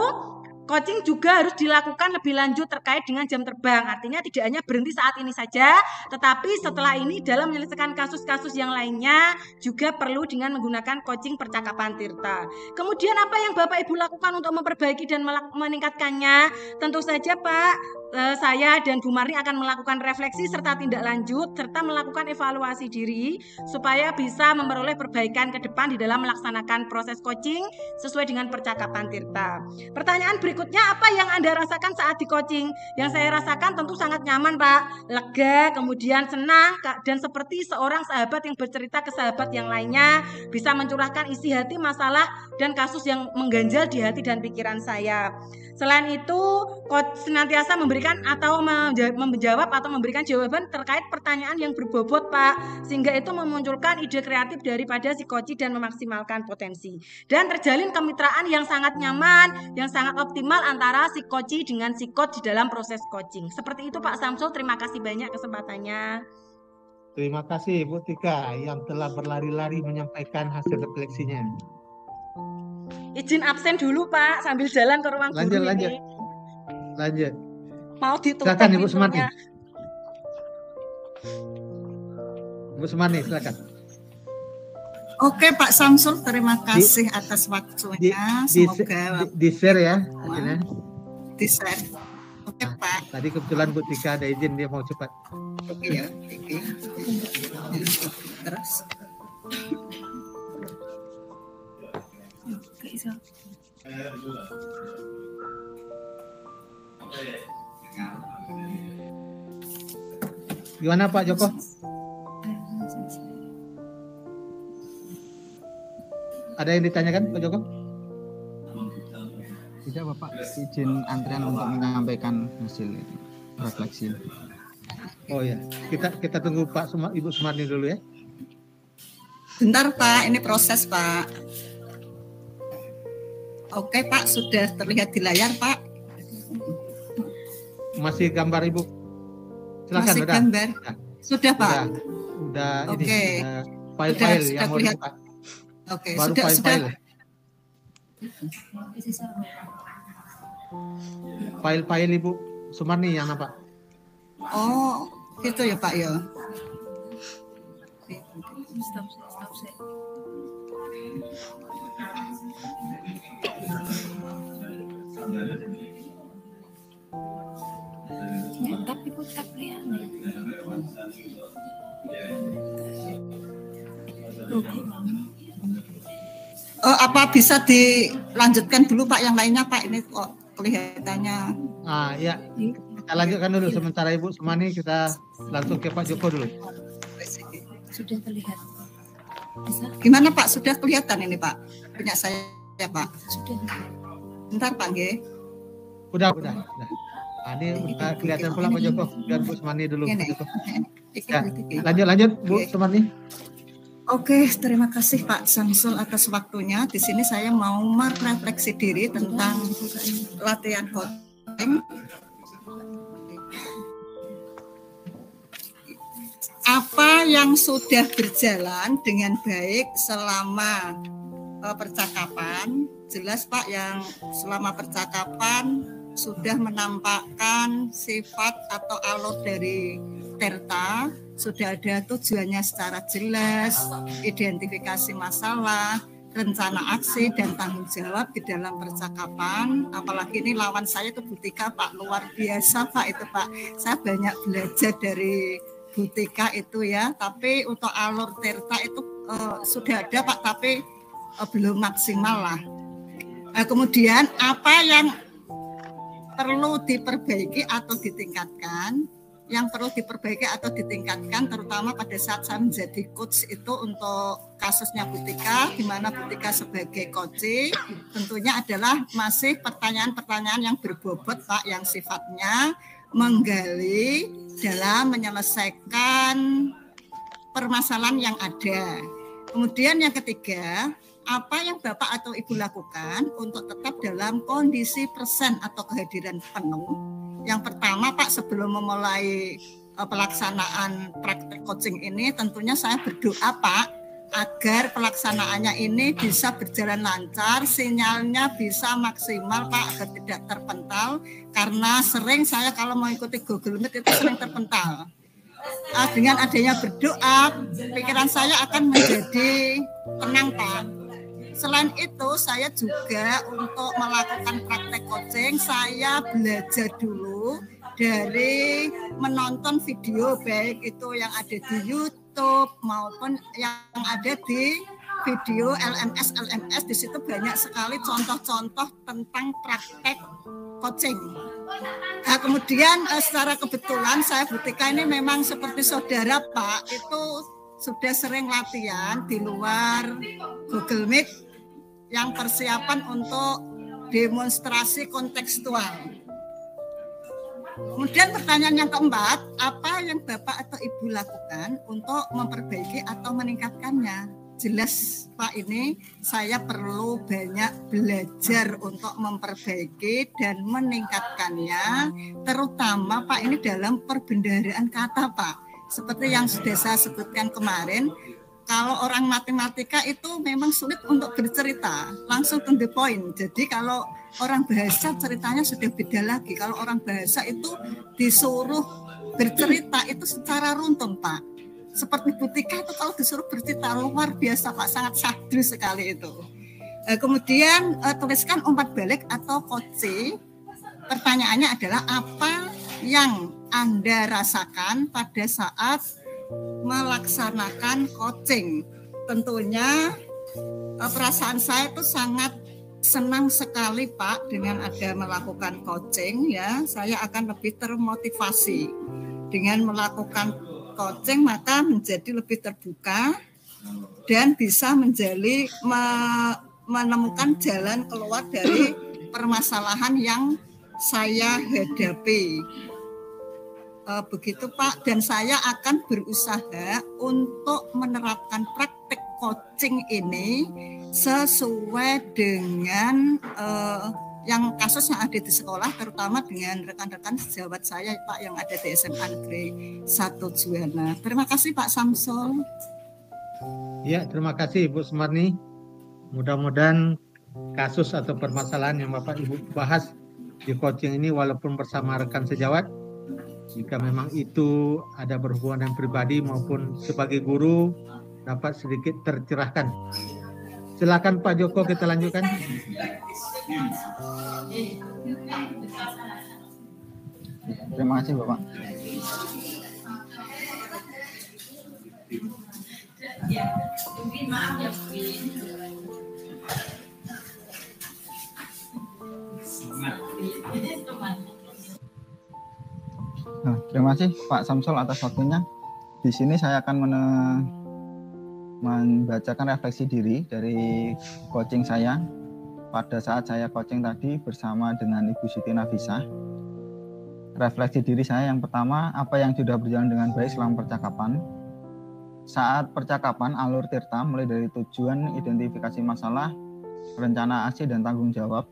coaching juga harus dilakukan lebih lanjut terkait dengan jam terbang. Artinya tidak hanya berhenti saat ini saja, tetapi setelah ini dalam menyelesaikan kasus-kasus yang lainnya juga perlu dengan menggunakan coaching percakapan Tirta. Kemudian apa yang Bapak Ibu lakukan untuk memperbaiki dan meningkatkannya? Tentu saja Pak, saya dan Bu Marni akan melakukan refleksi serta tindak lanjut serta melakukan evaluasi diri supaya bisa memperoleh perbaikan ke depan di dalam melaksanakan proses coaching sesuai dengan percakapan Tirta. Pertanyaan berikutnya, apa yang Anda rasakan saat di coaching? Yang saya rasakan tentu sangat nyaman Pak, lega, kemudian senang, dan seperti seorang sahabat yang bercerita ke sahabat yang lainnya, bisa mencurahkan isi hati, masalah, dan kasus yang mengganjal di hati dan pikiran saya. Selain itu, coach senantiasa memberikan atau menjawab atau memberikan jawaban terkait pertanyaan yang berbobot Pak, sehingga itu memunculkan ide kreatif daripada si coach dan memaksimalkan potensi. Dan terjalin kemitraan yang sangat nyaman, yang sangat optimal antara si coach dengan si coach di dalam proses coaching. Seperti itu Pak Samsul, terima kasih banyak kesempatannya. Terima kasih Bu Tika yang telah berlari-lari menyampaikan hasil refleksinya. Izin absen dulu Pak, sambil jalan ke ruang guru ini. Lanjut. Mau ditutup. Silakan Ibu Sumarni. Ibu Sumarni, silakan. Oke Pak Samsul, terima kasih atas waktunya. Semoga di-share ya hasilnya. Di-share. Oke Pak. Tadi kebetulan Bu Tika ada izin, dia mau cepat. Oke ya. Terus. Gimana Pak Joko? Ada yang ditanyakan Pak Joko? Tidak Bapak, izin antrian untuk menyampaikan hasil refleksi. Oh ya, kita tunggu Pak Ibu Sumarni dulu ya. Bentar Pak, ini proses Pak. Oke Pak, sudah terlihat di layar Pak. Masih gambar Ibu? Silakan. Masih udah. Gambar. Sudah Pak. Udah Oke. Ini file-file yang mau dibuka. Oke, baru sudah. File-file Ibu Sumarni yang nampak. Oh, gitu ya Pak ya. Stop. Tapi putar ya. Apa bisa dilanjutkan dulu Pak yang lainnya Pak, ini kok kelihatannya. Ya, kita lanjutkan dulu sementara Ibu Sumarni, kita langsung ke Pak Joko dulu. Sudah terlihat. Bisa? Gimana Pak, sudah kelihatan ini Pak? Punya saya Pak. Sudah. Bentar Pak G. Udah. Ini udah kelihatan pula Pak Joko. Biar Bu Sumarni dulu. Ya, lanjut Bu Sumarni. Oke, terima kasih Pak Samsul atas waktunya. Di sini saya mau merefleksi diri tentang latihan coaching. Apa yang sudah berjalan dengan baik selama percakapan? Jelas Pak, yang selama percakapan sudah menampakkan sifat atau alur dari Tirta, sudah ada tujuannya secara jelas, identifikasi masalah, rencana aksi dan tanggung jawab di dalam percakapan. Apalagi ini lawan saya itu Bu Tika, Pak, luar biasa Pak itu Pak. Saya banyak belajar dari Bu Tika itu ya. Tapi untuk alur Tirta itu sudah ada Pak, tapi belum maksimal lah. Kemudian apa yang perlu diperbaiki atau ditingkatkan? Yang perlu diperbaiki atau ditingkatkan terutama pada saat saya menjadi coach itu untuk kasusnya Bu Tika, di mana Bu Tika sebagai coach tentunya adalah masih pertanyaan-pertanyaan yang berbobot Pak, yang sifatnya menggali dalam menyelesaikan permasalahan yang ada. Kemudian yang ketiga, apa yang Bapak atau Ibu lakukan untuk tetap dalam kondisi present atau kehadiran penuh. Yang pertama Pak, sebelum memulai pelaksanaan praktek coaching ini tentunya saya berdoa Pak agar pelaksanaannya ini bisa berjalan lancar, sinyalnya bisa maksimal Pak, agar tidak terpental, karena sering saya kalau mengikuti Google Meet itu sering terpental. Dengan adanya berdoa, pikiran saya akan menjadi tenang Pak. Selain itu, saya juga untuk melakukan praktek coaching, saya belajar dulu dari menonton video, baik itu yang ada di YouTube maupun yang ada di video LMS. Di situ banyak sekali contoh-contoh tentang praktek coaching. Nah, kemudian secara kebetulan saya Bu Tika ini memang seperti saudara Pak, itu sudah sering latihan di luar Google Meet yang persiapan untuk demonstrasi kontekstual. Kemudian pertanyaan yang keempat, apa yang Bapak atau Ibu lakukan untuk memperbaiki atau meningkatkannya? Jelas Pak, ini saya perlu banyak belajar untuk memperbaiki dan meningkatkannya, terutama Pak ini dalam perbendaharaan kata Pak. Seperti yang sudah saya sebutkan kemarin, kalau orang matematika itu memang sulit untuk bercerita, langsung to the point. Jadi kalau orang bahasa ceritanya sudah beda lagi. Kalau orang bahasa itu disuruh bercerita itu secara runtun Pak. Seperti Bu Tika itu kalau disuruh bercerita luar biasa Pak, sangat syahdu sekali itu. Kemudian tuliskan umpat balik atau koce. Pertanyaannya adalah apa yang Anda rasakan pada saat melaksanakan coaching. Tentunya perasaan saya itu sangat senang sekali Pak dengan ada melakukan coaching ya. Saya akan lebih termotivasi dengan melakukan coaching, maka menjadi lebih terbuka dan bisa menemukan jalan keluar dari permasalahan yang saya hadapi. Begitu Pak, dan saya akan berusaha untuk menerapkan praktek coaching ini sesuai dengan yang kasus yang ada di sekolah, terutama dengan rekan-rekan sejawat saya Pak yang ada di SMA Negeri 1 Juwana. Terima kasih Pak Samsul. Ya, terima kasih Ibu Sumarni. Mudah-mudahan kasus atau permasalahan yang Bapak Ibu bahas di coaching ini walaupun bersama rekan sejawat, jika memang itu ada berhubungan dengan pribadi maupun sebagai guru, dapat sedikit tercerahkan. Silakan Pak Joko, kita lanjutkan. Terima kasih Bapak. Nah, terima kasih Pak Samsul atas waktunya. Di sini saya akan membacakan refleksi diri dari coaching saya pada saat saya coaching tadi bersama dengan Ibu Siti Nafisah. Refleksi diri saya yang pertama, apa yang sudah berjalan dengan baik selama percakapan. Saat percakapan, alur Tirta mulai dari tujuan, identifikasi masalah, rencana aksi, dan tanggung jawab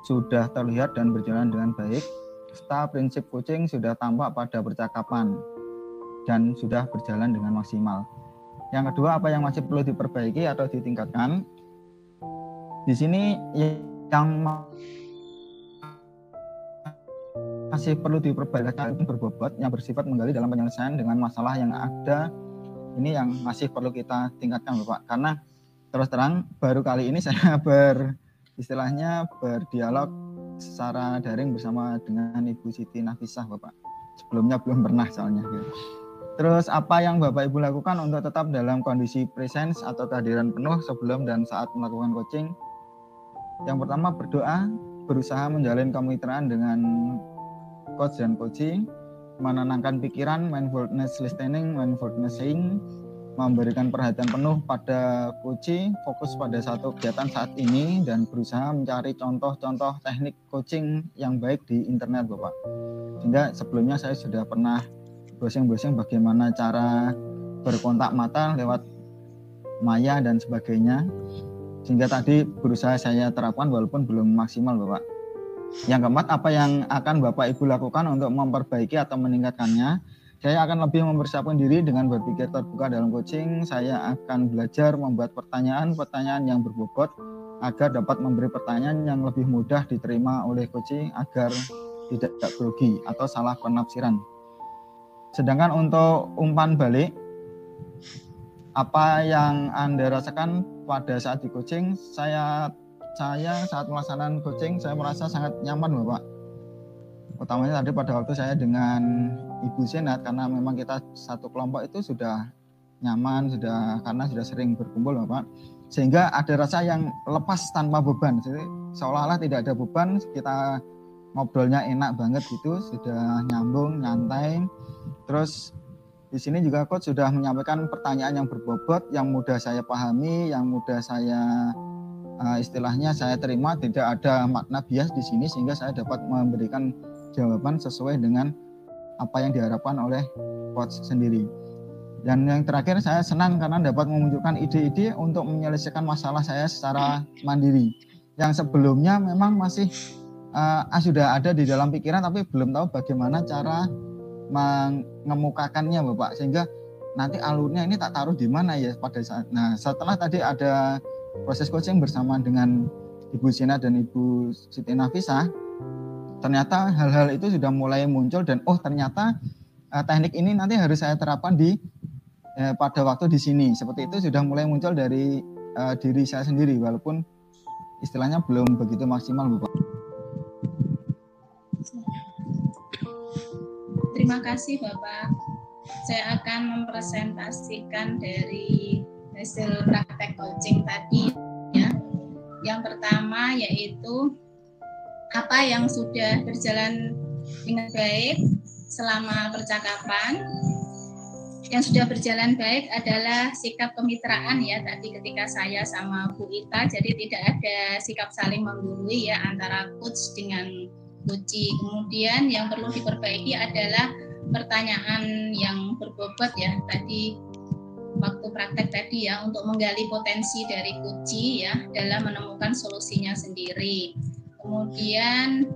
sudah terlihat dan berjalan dengan baik. Serta prinsip coaching sudah tampak pada percakapan dan sudah berjalan dengan maksimal. Yang kedua, apa yang masih perlu diperbaiki atau ditingkatkan? Di sini yang masih perlu diperbaiki berbobot yang bersifat menggali dalam penyelesaian dengan masalah yang ada. Ini yang masih perlu kita tingkatkan Bapak, karena terus terang baru kali ini saya istilahnya berdialog secara daring bersama dengan Ibu Siti Nafisah, Bapak. Sebelumnya belum pernah soalnya. Gitu. Terus apa yang Bapak Ibu lakukan untuk tetap dalam kondisi presence atau kehadiran penuh sebelum dan saat melakukan coaching? Yang pertama berdoa, berusaha menjalin kemitraan dengan coach dan coaching, menenangkan pikiran, mindfulness listening, mindfulness saying, memberikan perhatian penuh pada coaching, fokus pada satu kegiatan saat ini, dan berusaha mencari contoh-contoh teknik coaching yang baik di internet, Bapak. Sehingga sebelumnya saya sudah pernah browsing-browsing bagaimana cara berkontak mata lewat maya dan sebagainya. Sehingga tadi berusaha saya terapkan walaupun belum maksimal, Bapak. Yang keempat, apa yang akan Bapak Ibu lakukan untuk memperbaiki atau meningkatkannya? Saya akan lebih mempersiapkan diri dengan berpikir terbuka dalam coaching. Saya akan belajar membuat pertanyaan-pertanyaan yang berbobot agar dapat memberi pertanyaan yang lebih mudah diterima oleh coaching agar tidak grogi atau salah penafsiran. Sedangkan untuk umpan balik, apa yang Anda rasakan pada saat di coaching? Saya saat melaksanakan coaching, saya merasa sangat nyaman, Bapak. Utamanya tadi pada waktu saya dengan Ibu Senat, karena memang kita satu kelompok itu sudah nyaman, karena sudah sering berkumpul, Bapak. Sehingga ada rasa yang lepas tanpa beban. Jadi, seolah-olah tidak ada beban, kita ngobrolnya enak banget gitu, sudah nyambung, nyantai. Terus di sini juga coach sudah menyampaikan pertanyaan yang berbobot, yang mudah saya pahami, yang mudah saya istilahnya saya terima, tidak ada makna bias di sini, sehingga saya dapat memberikan jawaban sesuai dengan apa yang diharapkan oleh coach sendiri. Dan yang terakhir, saya senang karena dapat memunculkan ide-ide untuk menyelesaikan masalah saya secara mandiri. Yang sebelumnya memang masih sudah ada di dalam pikiran, tapi belum tahu bagaimana cara mengemukakannya, Bapak. Sehingga nanti alurnya ini tak taruh di mana ya pada saat. Nah, setelah tadi ada proses coaching bersama dengan Ibu Sina dan Ibu Siti Nafisah, ternyata hal-hal itu sudah mulai muncul dan ternyata teknik ini nanti harus saya terapkan pada waktu di sini. Seperti itu sudah mulai muncul dari diri saya sendiri, walaupun istilahnya belum begitu maksimal, Bapak. Terima kasih, Bapak. Saya akan mempresentasikan dari hasil praktek coaching tadi ya. Yang pertama yaitu apa yang sudah berjalan dengan baik selama percakapan. Yang sudah berjalan baik adalah sikap kemitraan ya, tadi ketika saya sama Bu Ita, jadi tidak ada sikap saling menggurui ya antara coach dengan coachee. Kemudian yang perlu diperbaiki adalah pertanyaan yang berbobot ya, tadi waktu praktek tadi ya, untuk menggali potensi dari coachee ya dalam menemukan solusinya sendiri. Kemudian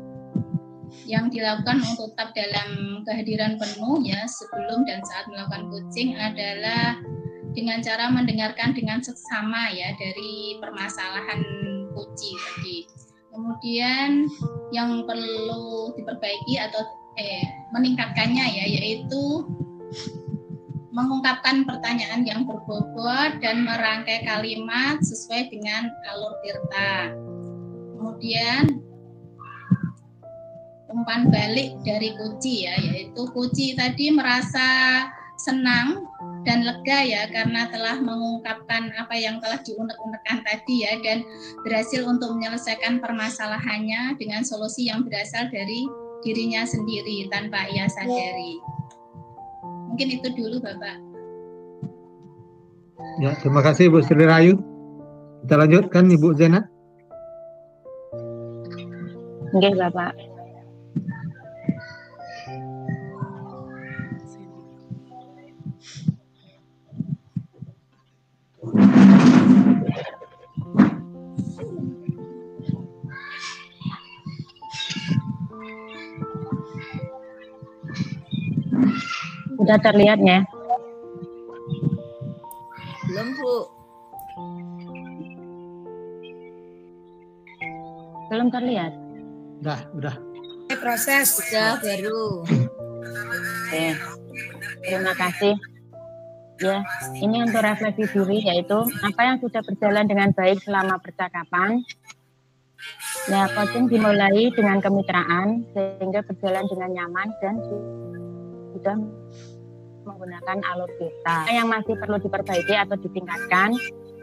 yang dilakukan untuk tetap dalam kehadiran penuh ya sebelum dan saat melakukan coaching adalah dengan cara mendengarkan dengan seksama ya dari permasalahan coachee tadi. Kemudian yang perlu diperbaiki atau meningkatkannya ya, yaitu mengungkapkan pertanyaan yang berbobot dan merangkai kalimat sesuai dengan alur tirta. Kemudian umpan balik dari coachee ya, yaitu coachee tadi merasa senang dan lega ya karena telah mengungkapkan apa yang telah diunek-unekkan tadi ya, dan berhasil untuk menyelesaikan permasalahannya dengan solusi yang berasal dari dirinya sendiri tanpa ia sadari. Mungkin itu dulu, Bapak. Ya, terima kasih Ibu Sri Rahayu. Kita lanjutkan Ibu Zena. Oke, Bapak. Sudah terlihat ya? Belum, Bu. Belum terlihat? Udah. Proses. Sudah, baru. Oke. Terima kasih. Ya, ini untuk refleksi diri, yaitu apa yang sudah berjalan dengan baik selama percakapan. Ya, coaching dimulai dengan kemitraan sehingga berjalan dengan nyaman dan sudah menggunakan alur cerita. Yang masih perlu diperbaiki atau ditingkatkan,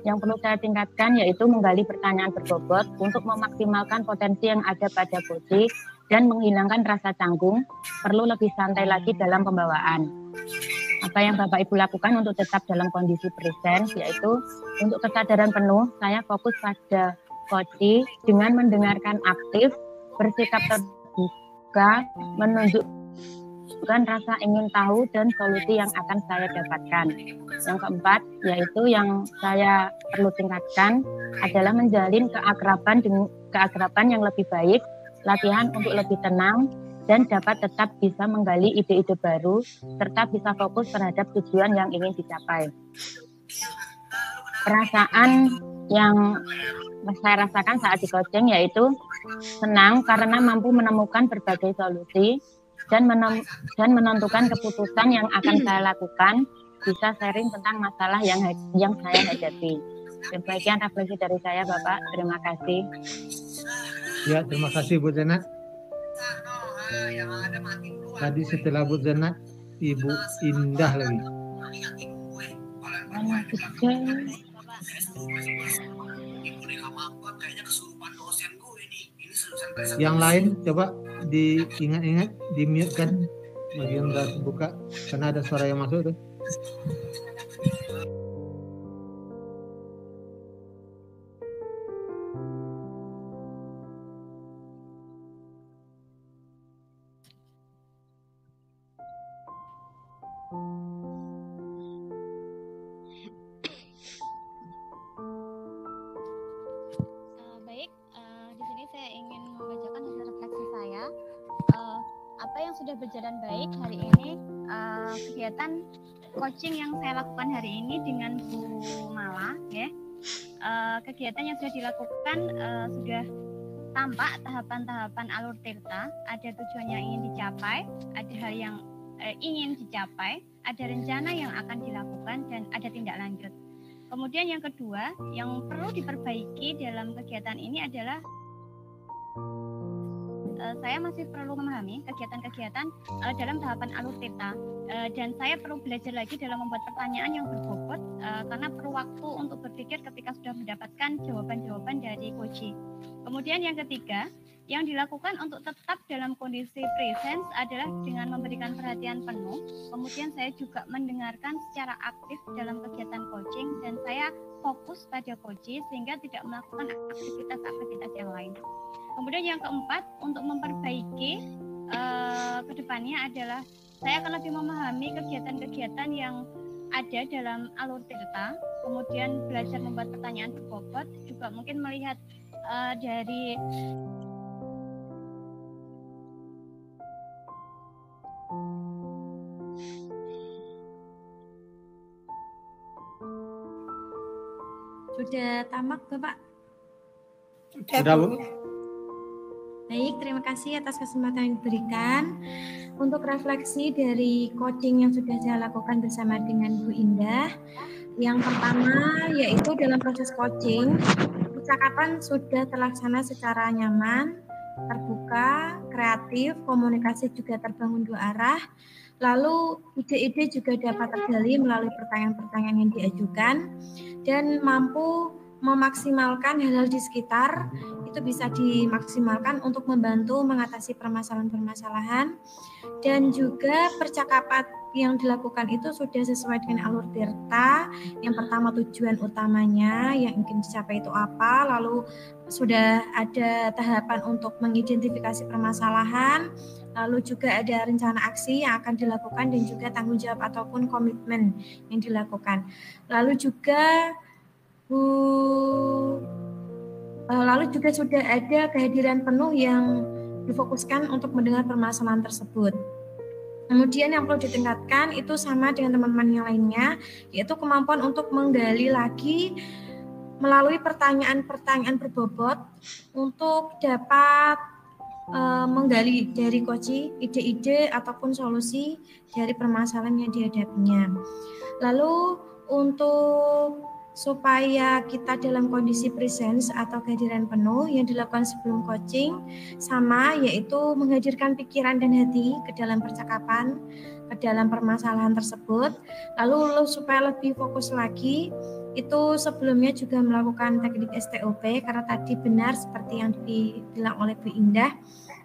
yang perlu saya tingkatkan yaitu menggali pertanyaan berbobot untuk memaksimalkan potensi yang ada pada coaching dan menghilangkan rasa canggung. Perlu lebih santai lagi dalam pembawaan. Apa yang Bapak Ibu lakukan untuk tetap dalam kondisi present, yaitu untuk kesadaran penuh, saya fokus pada coaching dengan mendengarkan aktif, bersikap terbuka, menunjukkan rasa ingin tahu dan solusi yang akan saya dapatkan. Yang keempat, yaitu yang saya perlu tingkatkan adalah menjalin keakraban yang lebih baik, latihan untuk lebih tenang, dan dapat tetap bisa menggali ide-ide baru, serta bisa fokus terhadap tujuan yang ingin dicapai. Perasaan yang saya rasakan saat di coaching yaitu senang karena mampu menemukan berbagai solusi dan menentukan keputusan yang akan saya lakukan, bisa sharing tentang masalah yang saya hadapi. Demikian refleksi dari saya, Bapak. Terima kasih. Ya, terima kasih Bu Zena. Tadi setelah Bu Zena, Ibu Indah lagi. Yang lain coba diingat-ingat, di-mute kan bagian udah buka karena ada suara yang masuk tuh. Sudah berjalan baik hari ini, kegiatan coaching yang saya lakukan hari ini dengan Bu Mala, ya. Kegiatan yang sudah dilakukan sudah tampak tahapan-tahapan alur tirta, ada tujuan yang ingin dicapai, ada hal yang ingin dicapai, ada rencana yang akan dilakukan, dan ada tindak lanjut. Kemudian yang kedua, yang perlu diperbaiki dalam kegiatan ini adalah saya masih perlu memahami kegiatan-kegiatan dalam tahapan alur tirta, dan saya perlu belajar lagi dalam membuat pertanyaan yang berbobot karena perlu waktu untuk berpikir ketika sudah mendapatkan jawaban-jawaban dari coach. Kemudian yang ketiga, yang dilakukan untuk tetap dalam kondisi presence adalah dengan memberikan perhatian penuh. Kemudian saya juga mendengarkan secara aktif dalam kegiatan coaching, dan saya fokus pada coaching sehingga tidak melakukan aktivitas-aktivitas yang lain. Kemudian yang keempat, untuk memperbaiki kedepannya adalah saya akan lebih memahami kegiatan-kegiatan yang ada dalam alur tirta, kemudian belajar membuat pertanyaan berbobot, juga mungkin melihat dari Sudah tamat, Bapak? Sudah, Bu. Baik, terima kasih atas kesempatan yang diberikan. Untuk refleksi dari coaching yang sudah saya lakukan bersama dengan Bu Indah, yang pertama yaitu dalam proses coaching, percakapan sudah terlaksana secara nyaman, terbuka, kreatif, komunikasi juga terbangun dua arah, lalu ide-ide juga dapat tergali melalui pertanyaan-pertanyaan yang diajukan, dan mampu memaksimalkan hal-hal di sekitar, itu bisa dimaksimalkan untuk membantu mengatasi permasalahan-permasalahan, dan juga percakapan yang dilakukan itu sudah sesuai dengan alur tirta. Yang pertama, tujuan utamanya yang ingin dicapai itu apa, lalu sudah ada tahapan untuk mengidentifikasi permasalahan, lalu juga ada rencana aksi yang akan dilakukan, dan juga tanggung jawab ataupun komitmen yang dilakukan. Lalu juga sudah ada kehadiran penuh yang difokuskan untuk mendengar permasalahan tersebut. Kemudian yang perlu ditingkatkan itu sama dengan teman-teman yang lainnya, yaitu kemampuan untuk menggali lagi melalui pertanyaan-pertanyaan berbobot untuk dapat menggali dari coach ide-ide ataupun solusi dari permasalahan yang dihadapinya. Lalu untuk supaya kita dalam kondisi presence atau kehadiran penuh yang dilakukan sebelum coaching sama, yaitu menghadirkan pikiran dan hati ke dalam percakapan, ke dalam permasalahan tersebut. Lalu supaya lebih fokus lagi, itu sebelumnya juga melakukan teknik STOP, karena tadi benar seperti yang dibilang oleh Bu Indah,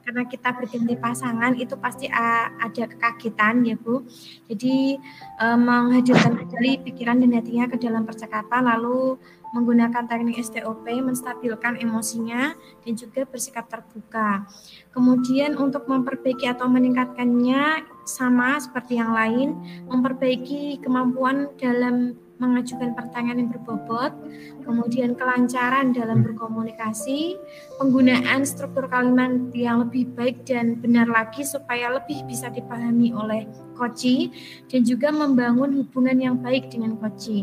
karena kita berganti pasangan itu pasti ada kekagetan ya Bu. Jadi menghadirkan kembali pikiran dan hatinya ke dalam percakapan, lalu menggunakan teknik STOP menstabilkan emosinya dan juga bersikap terbuka. Kemudian untuk memperbaiki atau meningkatkannya sama seperti yang lain, memperbaiki kemampuan dalam mengajukan pertanyaan yang berbobot, kemudian kelancaran dalam berkomunikasi, penggunaan struktur kalimat yang lebih baik dan benar lagi supaya lebih bisa dipahami oleh coach, dan juga membangun hubungan yang baik dengan coach.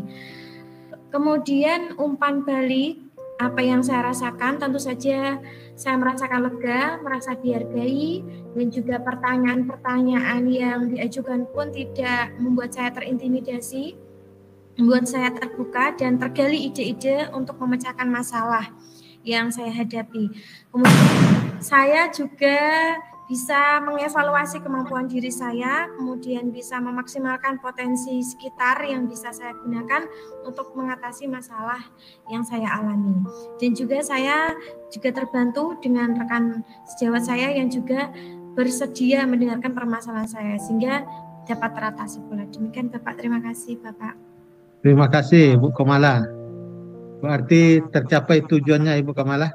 Kemudian umpan balik, apa yang saya rasakan, tentu saja saya merasakan lega, merasa dihargai, dan juga pertanyaan-pertanyaan yang diajukan pun tidak membuat saya terintimidasi, membuat saya terbuka dan tergali ide-ide untuk memecahkan masalah yang saya hadapi. Kemudian saya juga bisa mengevaluasi kemampuan diri saya, kemudian bisa memaksimalkan potensi sekitar yang bisa saya gunakan untuk mengatasi masalah yang saya alami. Dan juga saya juga terbantu dengan rekan sejawat saya yang juga bersedia mendengarkan permasalahan saya sehingga dapat teratasi pula. Demikian Bapak, terima kasih Bapak. Terima kasih Ibu Kamala. Berarti tercapai tujuannya Ibu Kamala.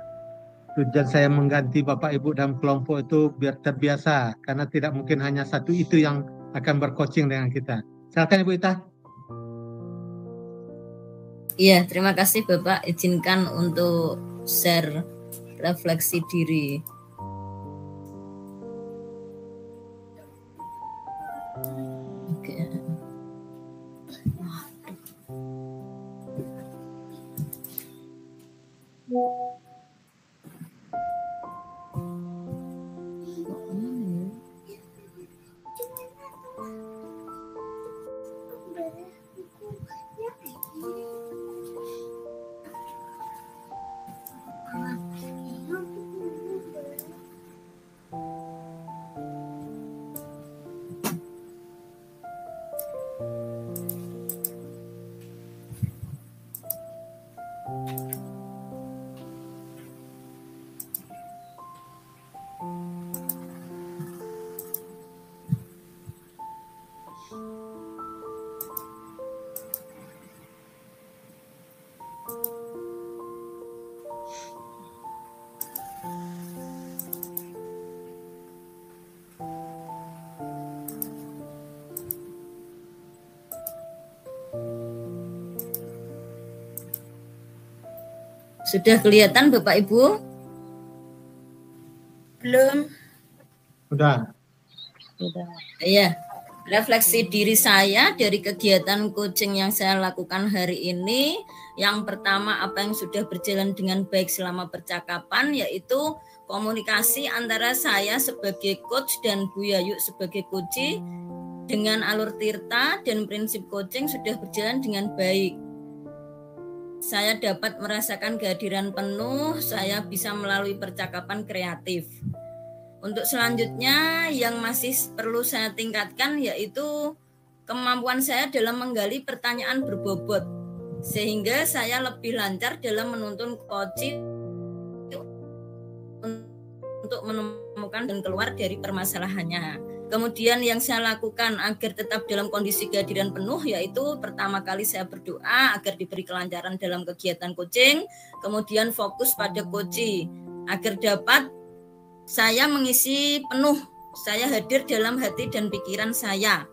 Tujuan saya mengganti Bapak Ibu dalam kelompok itu biar terbiasa, karena tidak mungkin hanya satu itu yang akan bercoaching dengan kita. Silakan Ibu Ita. Iya, terima kasih Bapak. Izinkan untuk share refleksi diri. Sudah kelihatan Bapak Ibu? Belum. Sudah. Iya. Refleksi diri saya dari kegiatan coaching yang saya lakukan hari ini. Yang pertama, apa yang sudah berjalan dengan baik selama percakapan, yaitu komunikasi antara saya sebagai coach dan Bu Yayu sebagai coach dengan alur Tirta dan prinsip coaching sudah berjalan dengan baik. Saya dapat merasakan kehadiran penuh, saya bisa melalui percakapan kreatif. Untuk selanjutnya yang masih perlu saya tingkatkan yaitu kemampuan saya dalam menggali pertanyaan berbobot, sehingga saya lebih lancar dalam menuntun coaching untuk menemukan dan keluar dari permasalahannya. Kemudian yang saya lakukan agar tetap dalam kondisi kehadiran penuh yaitu pertama kali saya berdoa agar diberi kelancaran dalam kegiatan coaching, kemudian fokus pada coaching agar dapat saya mengisi penuh, saya hadir dalam hati dan pikiran saya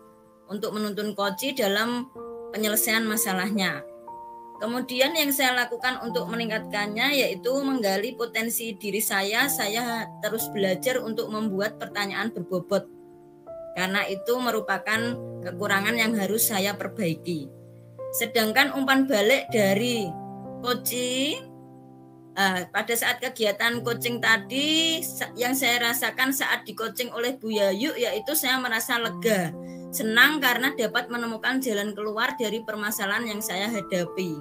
untuk menuntun coaching dalam penyelesaian masalahnya. Kemudian yang saya lakukan untuk meningkatkannya yaitu menggali potensi diri saya terus belajar untuk membuat pertanyaan berbobot. Karena itu merupakan kekurangan yang harus saya perbaiki. Sedangkan umpan balik dari coaching Pada saat kegiatan coaching tadi, yang saya rasakan saat di coaching oleh Bu Yayu, yaitu saya merasa lega, senang karena dapat menemukan jalan keluar dari permasalahan yang saya hadapi.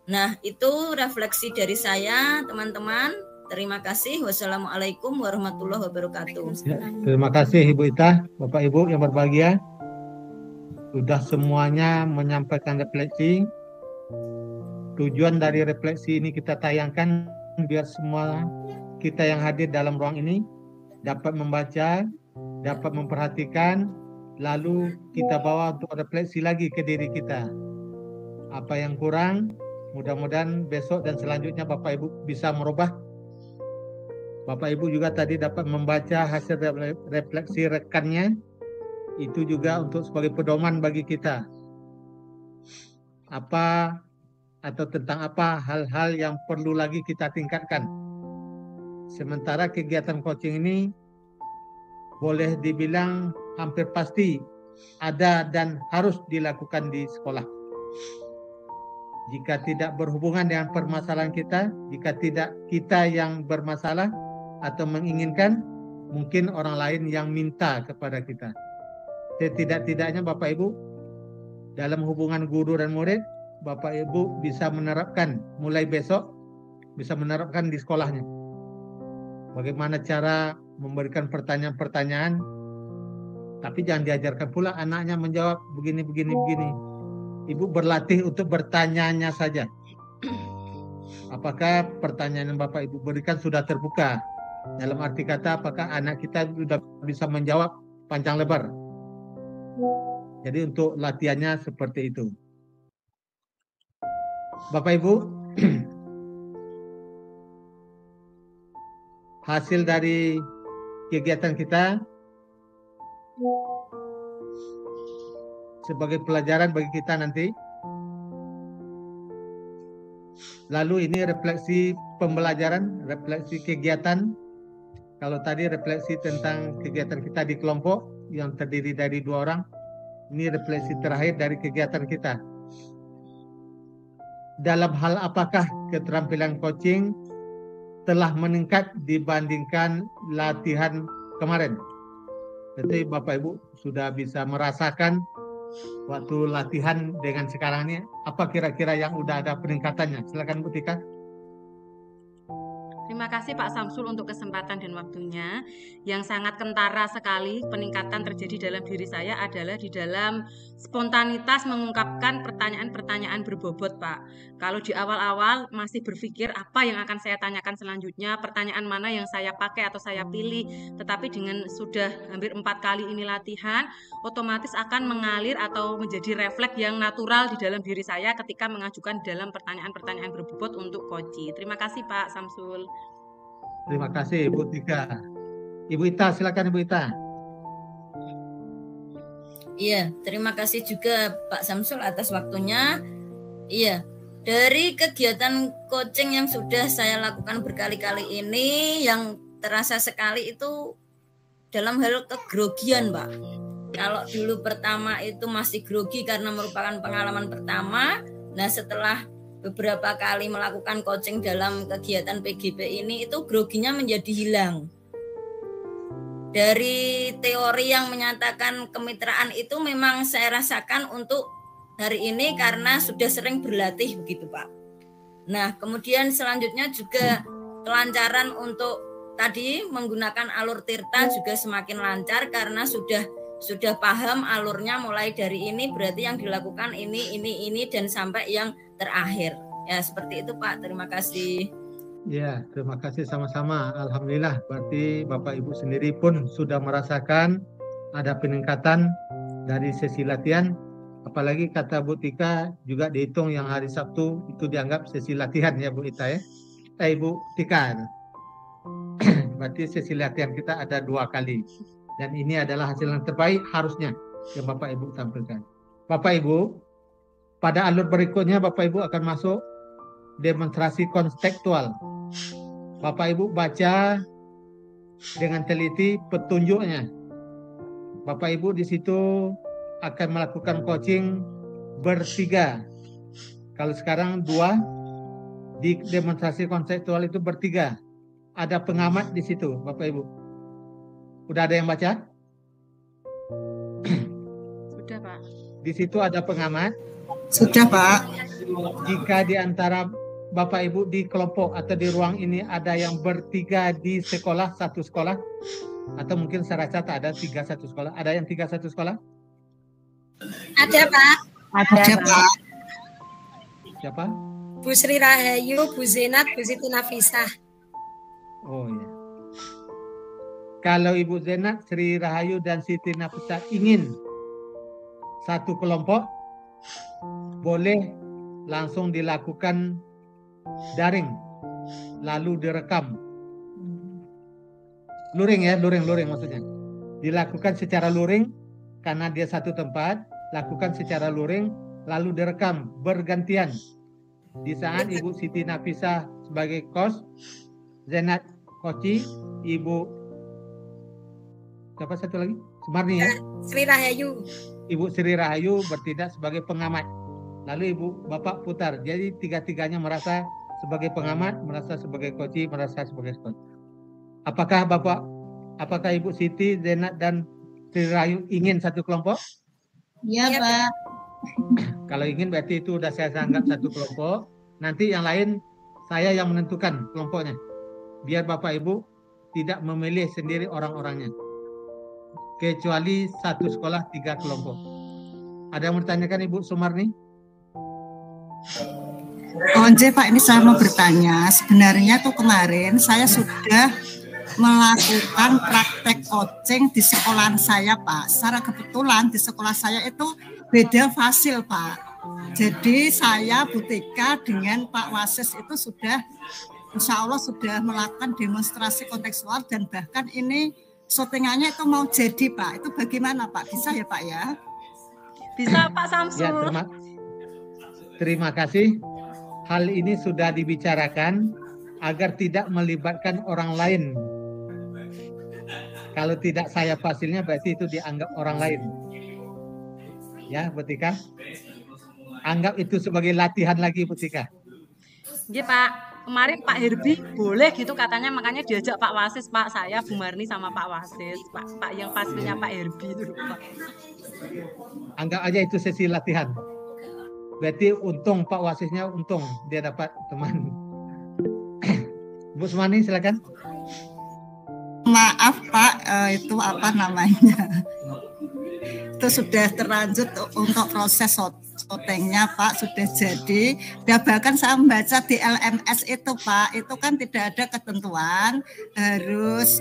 Nah, itu refleksi dari saya, teman-teman. Terima kasih. Wassalamualaikum warahmatullahi wabarakatuh. Ya, terima kasih Ibu Ita, Bapak Ibu yang berbahagia. Sudah semuanya menyampaikan refleksi. Tujuan dari refleksi ini kita tayangkan biar semua kita yang hadir dalam ruang ini dapat membaca, dapat memperhatikan, lalu kita bawa untuk refleksi lagi ke diri kita. Apa yang kurang, mudah-mudahan besok dan selanjutnya Bapak Ibu bisa merubah. Bapak Ibu juga tadi dapat membaca hasil refleksi rekannya, itu juga untuk sebagai pedoman bagi kita. Apa atau tentang apa hal-hal yang perlu lagi kita tingkatkan. Sementara kegiatan coaching ini boleh dibilang hampir pasti ada dan harus dilakukan di sekolah. Jika tidak berhubungan dengan permasalahan kita, jika tidak kita yang bermasalah atau menginginkan, mungkin orang lain yang minta kepada kita. Setidak-tidaknya Bapak Ibu, dalam hubungan guru dan murid, Bapak Ibu bisa menerapkan mulai besok, bisa menerapkan di sekolahnya. Bagaimana cara memberikan pertanyaan-pertanyaan, tapi jangan diajarkan pula anaknya menjawab begini. Ibu berlatih untuk bertanyanya saja. Apakah pertanyaan yang Bapak Ibu berikan sudah terbuka? Dalam arti kata, apakah anak kita sudah bisa menjawab panjang lebar? Jadi untuk latihannya seperti itu. Bapak Ibu, hasil dari kegiatan kita sebagai pelajaran bagi kita nanti. Lalu ini refleksi pembelajaran, refleksi kegiatan. Kalau tadi refleksi tentang kegiatan kita di kelompok yang terdiri dari 2 orang, ini refleksi terakhir dari kegiatan kita. Dalam hal apakah keterampilan coaching telah meningkat dibandingkan latihan kemarin? Jadi Bapak Ibu sudah bisa merasakan waktu latihan dengan sekarang ini, apa kira-kira yang udah ada peningkatannya? Silakan Bu Tika. Terima kasih Pak Samsul untuk kesempatan dan waktunya. Yang sangat kentara sekali peningkatan terjadi dalam diri saya adalah di dalam spontanitas mengungkapkan pertanyaan-pertanyaan berbobot, Pak. Kalau di awal-awal masih berpikir apa yang akan saya tanyakan selanjutnya, pertanyaan mana yang saya pakai atau saya pilih, tetapi dengan sudah hampir 4 kali ini latihan, otomatis akan mengalir atau menjadi refleks yang natural di dalam diri saya ketika mengajukan dalam pertanyaan-pertanyaan berbobot untuk coaching. Terima kasih Pak Samsul. Terima kasih Ibu Tika. Ibu Ita, silakan Ibu Ita. Iya, terima kasih juga Pak Samsul atas waktunya. Iya, dari kegiatan coaching yang sudah saya lakukan berkali-kali ini, yang terasa sekali itu dalam hal kegrogian, Pak. Kalau dulu pertama itu masih grogi karena merupakan pengalaman pertama, nah setelah beberapa kali melakukan coaching dalam kegiatan PGP ini, itu groginya menjadi hilang. Dari teori yang menyatakan kemitraan itu memang saya rasakan untuk hari ini karena sudah sering berlatih begitu Pak. Nah kemudian selanjutnya juga kelancaran untuk tadi menggunakan alur tirta juga semakin lancar karena sudah paham alurnya mulai dari ini berarti yang dilakukan ini dan sampai yang terakhir. Ya seperti itu Pak, terima kasih. Ya, terima kasih sama-sama. Alhamdulillah, berarti Bapak Ibu sendiri pun sudah merasakan ada peningkatan dari sesi latihan. Apalagi kata Bu Tika juga dihitung yang hari Sabtu itu dianggap sesi latihan ya Bu Ita ya. Ibu Tika. Berarti sesi latihan kita ada 2 kali. Dan ini adalah hasil yang terbaik harusnya yang Bapak Ibu tampilkan. Bapak Ibu, pada alur berikutnya Bapak Ibu akan masuk demonstrasi konstekstual. Bapak Ibu baca dengan teliti petunjuknya. Bapak Ibu di situ akan melakukan coaching bertiga. Kalau sekarang 2, Di demonstrasi konseptual itu bertiga. Ada pengamat di situ, Bapak Ibu. Udah ada yang baca? Sudah, Pak. Di situ ada pengamat. Sudah, Pak. Jika di antara Bapak Ibu di kelompok atau di ruang ini ada yang bertiga di sekolah, satu sekolah, atau mungkin saya rasa tak ada 3 satu sekolah. Ada yang 3 satu sekolah? Ada, Pak. Ada, Pak. Siapa? Bu Sri Rahayu, Bu Zenat, Bu Siti Nafisah. Oh ya. Kalau Ibu Zenat, Sri Rahayu, dan Siti Nafisah ingin satu kelompok, boleh langsung dilakukan daring, lalu direkam. Luring ya, luring maksudnya. Dilakukan secara luring, karena dia satu tempat, lakukan secara luring, lalu direkam bergantian. Di saat Ibu Siti Nafisah sebagai kos, Zenat Koci, Ibu siapa satu lagi? Sumarni ya? Sri Rahayu. Ibu Sri Rahayu bertindak sebagai pengamat. Lalu Ibu Bapak putar. Jadi tiga-tiganya merasa sebagai pengamat, merasa sebagai koci, merasa sebagai kos. Apakah Ibu Siti, Zenat, dan Sri Rahayu ingin satu kelompok? Iya, Pak. Kalau ingin berarti itu sudah saya anggap satu kelompok. Nanti yang lain saya yang menentukan kelompoknya. Biar Bapak Ibu tidak memilih sendiri orang-orangnya. Kecuali satu sekolah 3 kelompok. Ada yang bertanyakan Ibu Sumarni? Onje Pak, ini saya mau bertanya. Sebenarnya tuh kemarin saya sudah melakukan praktek coaching di sekolahan saya, Pak. Secara kebetulan di sekolah saya itu beda fasil, Pak. Jadi saya Bu Tika dengan Pak Wasis itu sudah, insya Allah sudah melakukan demonstrasi kontekstual dan bahkan ini syutingannya itu mau jadi, Pak. Itu bagaimana, Pak? Bisa ya, Pak ya? Bisa, Pak Samsul. Ya, terima kasih. Hal ini sudah dibicarakan agar tidak melibatkan orang lain. Kalau tidak saya fasilnya berarti itu dianggap orang lain. Ya, Bu Tika. Anggap itu sebagai latihan lagi, Bu Tika. Iya, Pak. Kemarin Pak Herbie boleh gitu katanya, makanya diajak Pak Wasis, Pak, saya Bu Marni sama Pak Wasis, Pak yang fasilnya Pak Herbie itu, Pak. Anggap aja itu sesi latihan. Berarti untung Pak Wasisnya untung dia dapat teman. Bu Sumani silakan. Maaf Pak, itu apa namanya? Itu sudah terlanjut untuk proses syutingnya Pak, sudah jadi. Dan bahkan saya membaca di LMS itu Pak, itu kan tidak ada ketentuan harus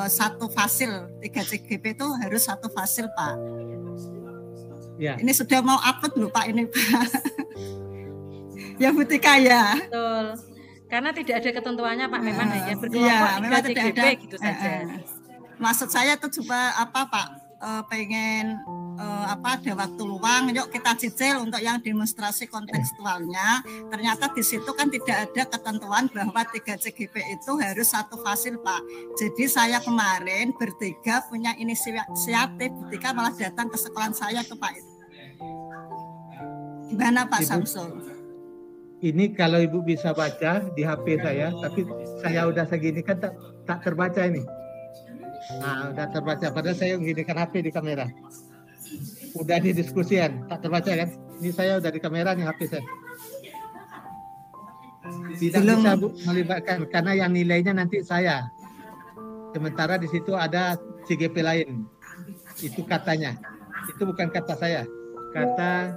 satu fasil, 3 CGP itu harus satu fasil Pak. Ya. Ini sudah mau upload loh Pak ini Pak. Ya Bu Tika ya. Betul. Karena tidak ada ketentuannya Pak, memang hanya berkelompok 3 CGP gitu saja. Maksud saya itu coba apa Pak, pengen ada waktu luang, yuk kita cicil untuk yang demonstrasi kontekstualnya. Ternyata di situ kan tidak ada ketentuan bahwa 3 CGP itu harus satu fasil Pak. Jadi saya kemarin bertiga punya inisiatif, ketika malah datang ke sekolahan saya tuh Pak. Gimana Pak Samsul? Ini kalau Ibu bisa baca di HP saya, tapi saya udah segini kan tak terbaca ini. Nah, udah terbaca, padahal saya mengginikan HP di kamera. Udah didiskusian, tak terbaca kan? Ini saya udah di kamera nih HP saya. Tidak bisa Bu melibatkan, karena yang nilainya nanti saya. Sementara di situ ada CGP lain. Itu katanya. Itu bukan kata saya. Kata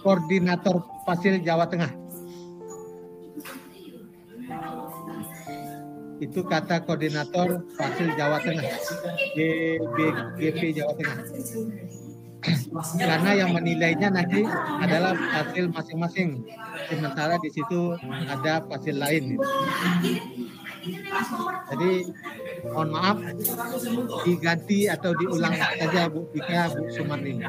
Koordinator Fasil Jawa Tengah. Itu kata Koordinator Fasil Jawa Tengah, GP Jawa Tengah. Karena yang menilainya nanti adalah fasil masing-masing, sementara di situ ada fasil lain. Jadi mohon maaf, diganti atau diulang saja Bu Tika, Bu Sumarni.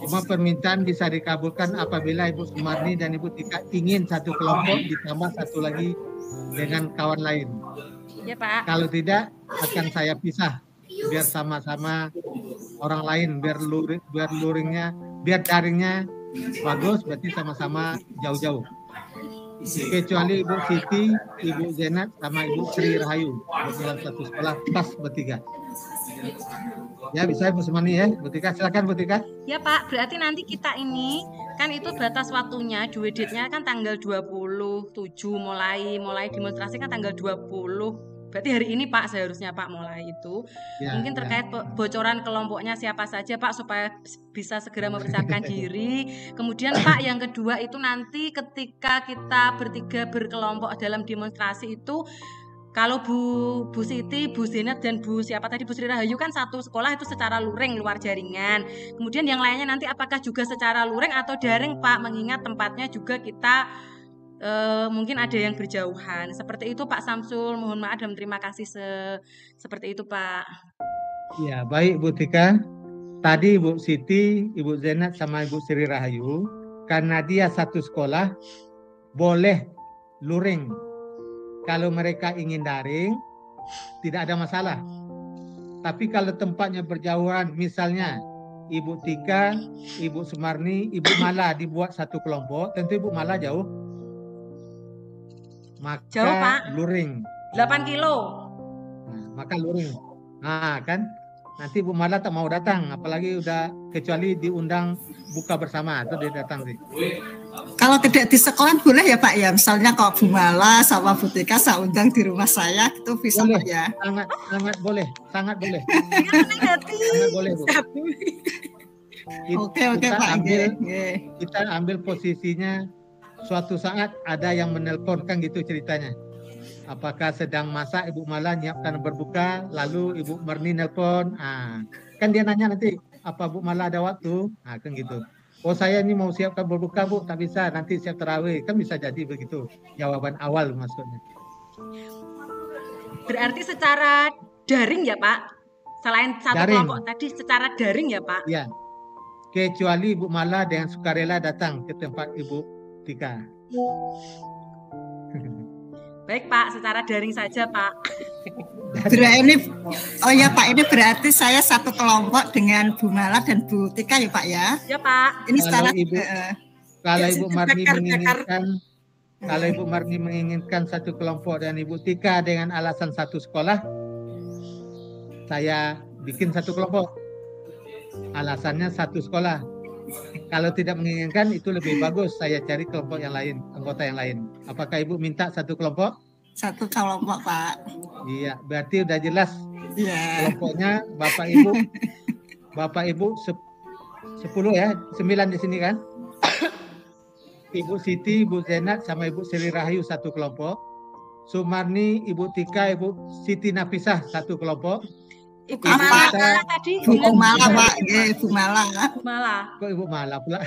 Cuma permintaan bisa dikabulkan apabila Ibu Sumarni dan Ibu Tika ingin satu kelompok ditambah satu lagi dengan kawan lain. Ya Pak. Kalau tidak akan saya pisah biar sama-sama orang lain, biar daringnya bagus, berarti sama-sama jauh-jauh. kecuali Ibu Siti, Ibu Zenat, sama Ibu Sri Rahayu. Dalam satu sekolah pas bertiga. Ya bisa Bu Semani ya, Bu Tika. Silakan Bu Tika. Ya Pak, berarti nanti kita ini kan itu batas waktunya, due date-nya kan tanggal 27 mulai demonstrasi kan tanggal 20. Berarti hari ini Pak seharusnya Pak mulai itu. Ya, Mungkin terkait bocoran kelompoknya siapa saja Pak supaya bisa segera mempersiapkan diri. Kemudian Pak yang kedua itu nanti ketika kita bertiga berkelompok dalam demonstrasi itu, kalau Bu Siti, Bu Zenat, dan Bu siapa tadi Bu Sri Rahayu kan satu sekolah itu secara luring luar jaringan. Kemudian yang lainnya nanti apakah juga secara luring atau daring Pak? Mengingat tempatnya juga kita mungkin ada yang berjauhan. Seperti itu Pak Samsul. Mohon maaf dan terima kasih seperti itu Pak. Ya baik Bu Tika. Tadi Ibu Siti, Ibu Zenat, sama Ibu Sri Rahayu, karena dia satu sekolah boleh luring. Kalau mereka ingin daring, tidak ada masalah. Tapi kalau tempatnya berjauhan, misalnya Ibu Tika, Ibu Sumarni, Ibu Mala dibuat satu kelompok, tentu Ibu Mala jauh. Maka jauh, Pak. Luring. 8 kilo. Nah, maka luring. Nah, kan nanti Bu Mala tak mau datang, apalagi udah kecuali diundang buka bersama atau dia datang sih. Kalau tidak di sekolah boleh ya Pak ya, misalnya kalau Bu Mala sama Bu Tika saya undang di rumah saya itu bisa boleh, Pak ya? Sangat boleh, sangat boleh. Sangat boleh Bu. Oke Pak. Kita ambil posisinya suatu saat ada yang menelpon kan gitu ceritanya. Apakah sedang masak Ibu Mala nyiapkan berbuka, lalu Ibu Marni nelpon, kan dia nanya nanti apa Bu Mala ada waktu, kan gitu. Oh saya ini mau siapkan berbuka Bu, tak bisa nanti siap tarawih, kan bisa jadi begitu jawaban awal maksudnya. Berarti secara daring ya Pak, selain satu daring. Kelompok tadi secara daring ya Pak? Ya, kecuali Ibu Mala dengan sukarela datang ke tempat Ibu Tika. Baik Pak, secara daring saja Pak. Ini berarti saya satu kelompok dengan Bu Mala dan Bu Tika ya Pak ya? Ya Pak. Ini kalau Ibu Marni menginginkan satu kelompok dan Ibu Tika dengan alasan satu sekolah, saya bikin satu kelompok. Alasannya satu sekolah. Kalau tidak menginginkan itu lebih bagus, saya cari kelompok yang lain, anggota yang lain. Apakah Ibu minta satu kelompok? Satu kelompok Pak. Iya, berarti udah jelas. Yeah. Kelompoknya Bapak Ibu 10 ya, 9 di sini kan? Ibu Siti, Ibu Zenat, sama Ibu Sri Rahayu satu kelompok. Sumarni, Ibu Tika, Ibu Siti Nafisah satu kelompok. Ibu Mala tadi. Bu Mala Pak, Bu Mala. Bu Mala. Kok Ibu Mala pula?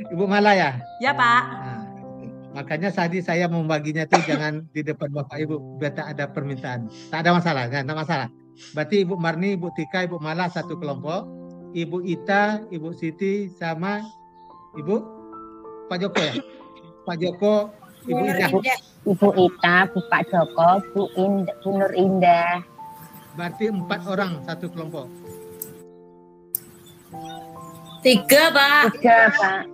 Ibu Mala ya? Ya Pak. Nah, makanya tadi saya membaginya tuh jangan di depan Bapak Ibu, biar tak ada permintaan. Tak ada masalah, kan? Tak masalah. Berarti Ibu Marni, Ibu Tika, Ibu Mala satu kelompok. Ibu Ita, Ibu Siti, sama Ibu Pak Joko ya? Pak Joko, Ibu Indah. Ibu Ita, Bu Pak Joko, Bu Nur Indah. Berarti 4 orang satu kelompok. 3 Pak. 3 Pak.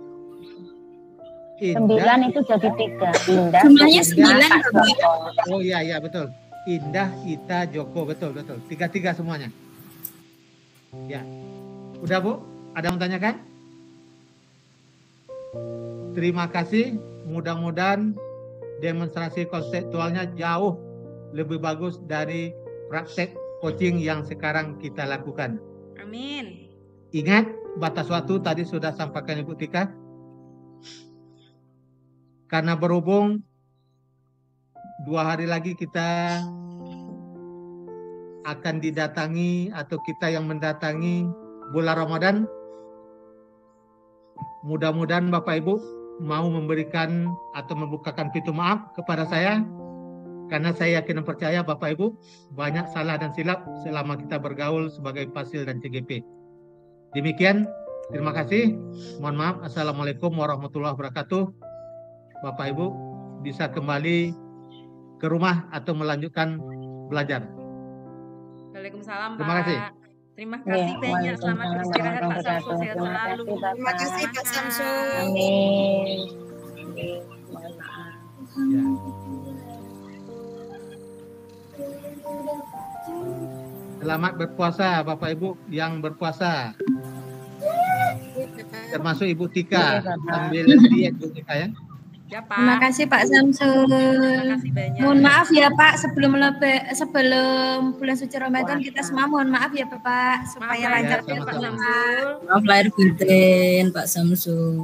9 itu jadi 3. Indah. Jumlahnya 9 Pak Joko. Oh iya betul. Indah, Ita, Joko, betul. 3 semuanya. Ya. Udah Bu? Ada yang menanyakan? Terima kasih. Mudah-mudahan demonstrasi konseptualnya jauh lebih bagus dari praktek coaching yang sekarang kita lakukan. Amin. Ingat, batas waktu tadi sudah sampaikan Ibu Tika. Karena berhubung 2 hari lagi kita akan didatangi atau kita yang mendatangi bulan Ramadan, mudah-mudahan Bapak Ibu mau memberikan atau membukakan pintu maaf kepada saya, karena saya yakin dan percaya Bapak Ibu banyak salah dan silap selama kita bergaul sebagai Pasil dan CGP. Demikian, terima kasih. Mohon maaf. Assalamualaikum warahmatullahi wabarakatuh. Bapak Ibu bisa kembali ke rumah atau melanjutkan belajar. Waalaikumsalam Terima kasih. Pak. Terima kasih banyak. Selamat Waalaikumsalam beristirahat Pak Samsul. warahmatullahi Sehat selalu. wabarakatuh. Terima kasih Pak Samsul. Amin. Mohon maaf. Ya. Selamat berpuasa Bapak Ibu yang berpuasa. Termasuk Ibu Tika. Sambil diet Bu Tika ya. Ya Pak. Terima kasih Pak Samsul. Terima kasih banyak. Mohon maaf ya Pak, sebelum bulan suci Ramadan kita semua mohon maaf ya Bapak supaya Maaf, lancar ya, ya Pak sama-sama. Samsul. Maaf lahir batin Pak Samsul.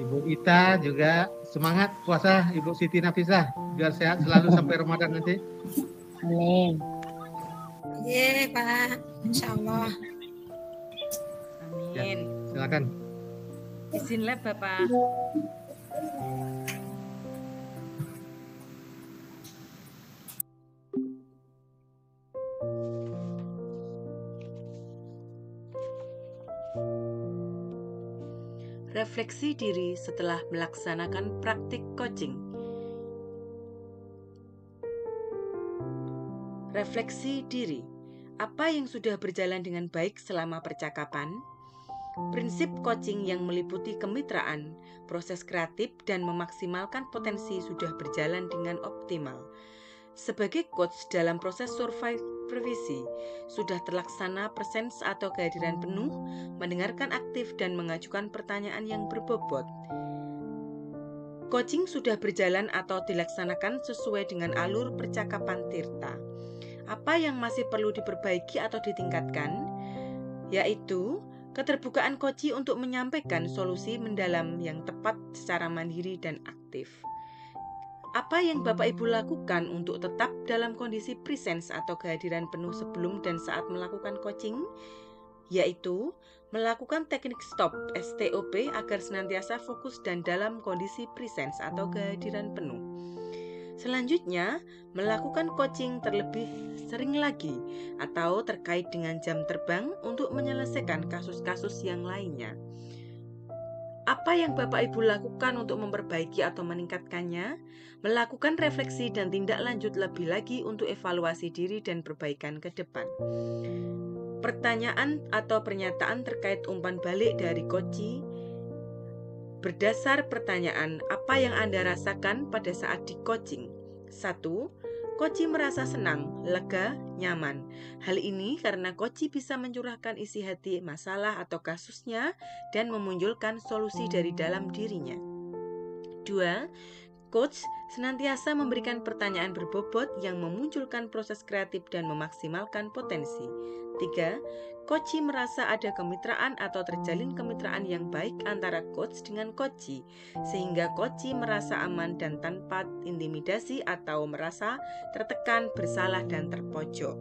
Ibu Ita juga semangat puasa Ibu Siti Nafisah biar sehat selalu sampai Ramadan nanti. Amin. Iya Pak, Insya Allah. Ya, Amin. silakan. Izin lab Bapak. Refleksi diri setelah melaksanakan praktik coaching. Refleksi diri. Apa yang sudah berjalan dengan baik selama percakapan? Prinsip coaching yang meliputi kemitraan, proses kreatif, dan memaksimalkan potensi sudah berjalan dengan optimal. Sebagai coach dalam proses supervisi, sudah terlaksana presence atau kehadiran penuh, mendengarkan aktif dan mengajukan pertanyaan yang berbobot. Coaching sudah berjalan atau dilaksanakan sesuai dengan alur percakapan Tirta. Apa yang masih perlu diperbaiki atau ditingkatkan? Yaitu keterbukaan coach untuk menyampaikan solusi mendalam yang tepat secara mandiri dan aktif. Apa yang Bapak Ibu lakukan untuk tetap dalam kondisi presence atau kehadiran penuh sebelum dan saat melakukan coaching? Yaitu melakukan teknik stop STOP agar senantiasa fokus dan dalam kondisi presence atau kehadiran penuh. Selanjutnya, melakukan coaching terlebih sering lagi atau terkait dengan jam terbang untuk menyelesaikan kasus-kasus yang lainnya. Apa yang Bapak Ibu lakukan untuk memperbaiki atau meningkatkannya? Melakukan refleksi dan tindak lanjut lebih lagi untuk evaluasi diri dan perbaikan ke depan. Pertanyaan atau pernyataan terkait umpan balik dari coach. Berdasar pertanyaan, apa yang Anda rasakan pada saat di coaching? 1. Coach merasa senang, lega, nyaman. Hal ini karena coach bisa mencurahkan isi hati, masalah atau kasusnya dan memunculkan solusi dari dalam dirinya. 2. Coach senantiasa memberikan pertanyaan berbobot yang memunculkan proses kreatif dan memaksimalkan potensi. 3. Coach merasa ada kemitraan atau terjalin kemitraan yang baik antara coach dengan coach, sehingga coach merasa aman dan tanpa intimidasi atau merasa tertekan, bersalah, dan terpojok.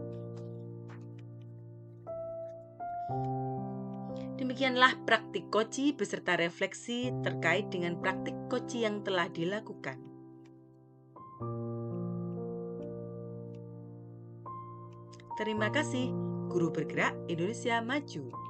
Demikianlah praktik coach beserta refleksi terkait dengan praktik coach yang telah dilakukan. Terima kasih. Guru Bergerak Indonesia Maju.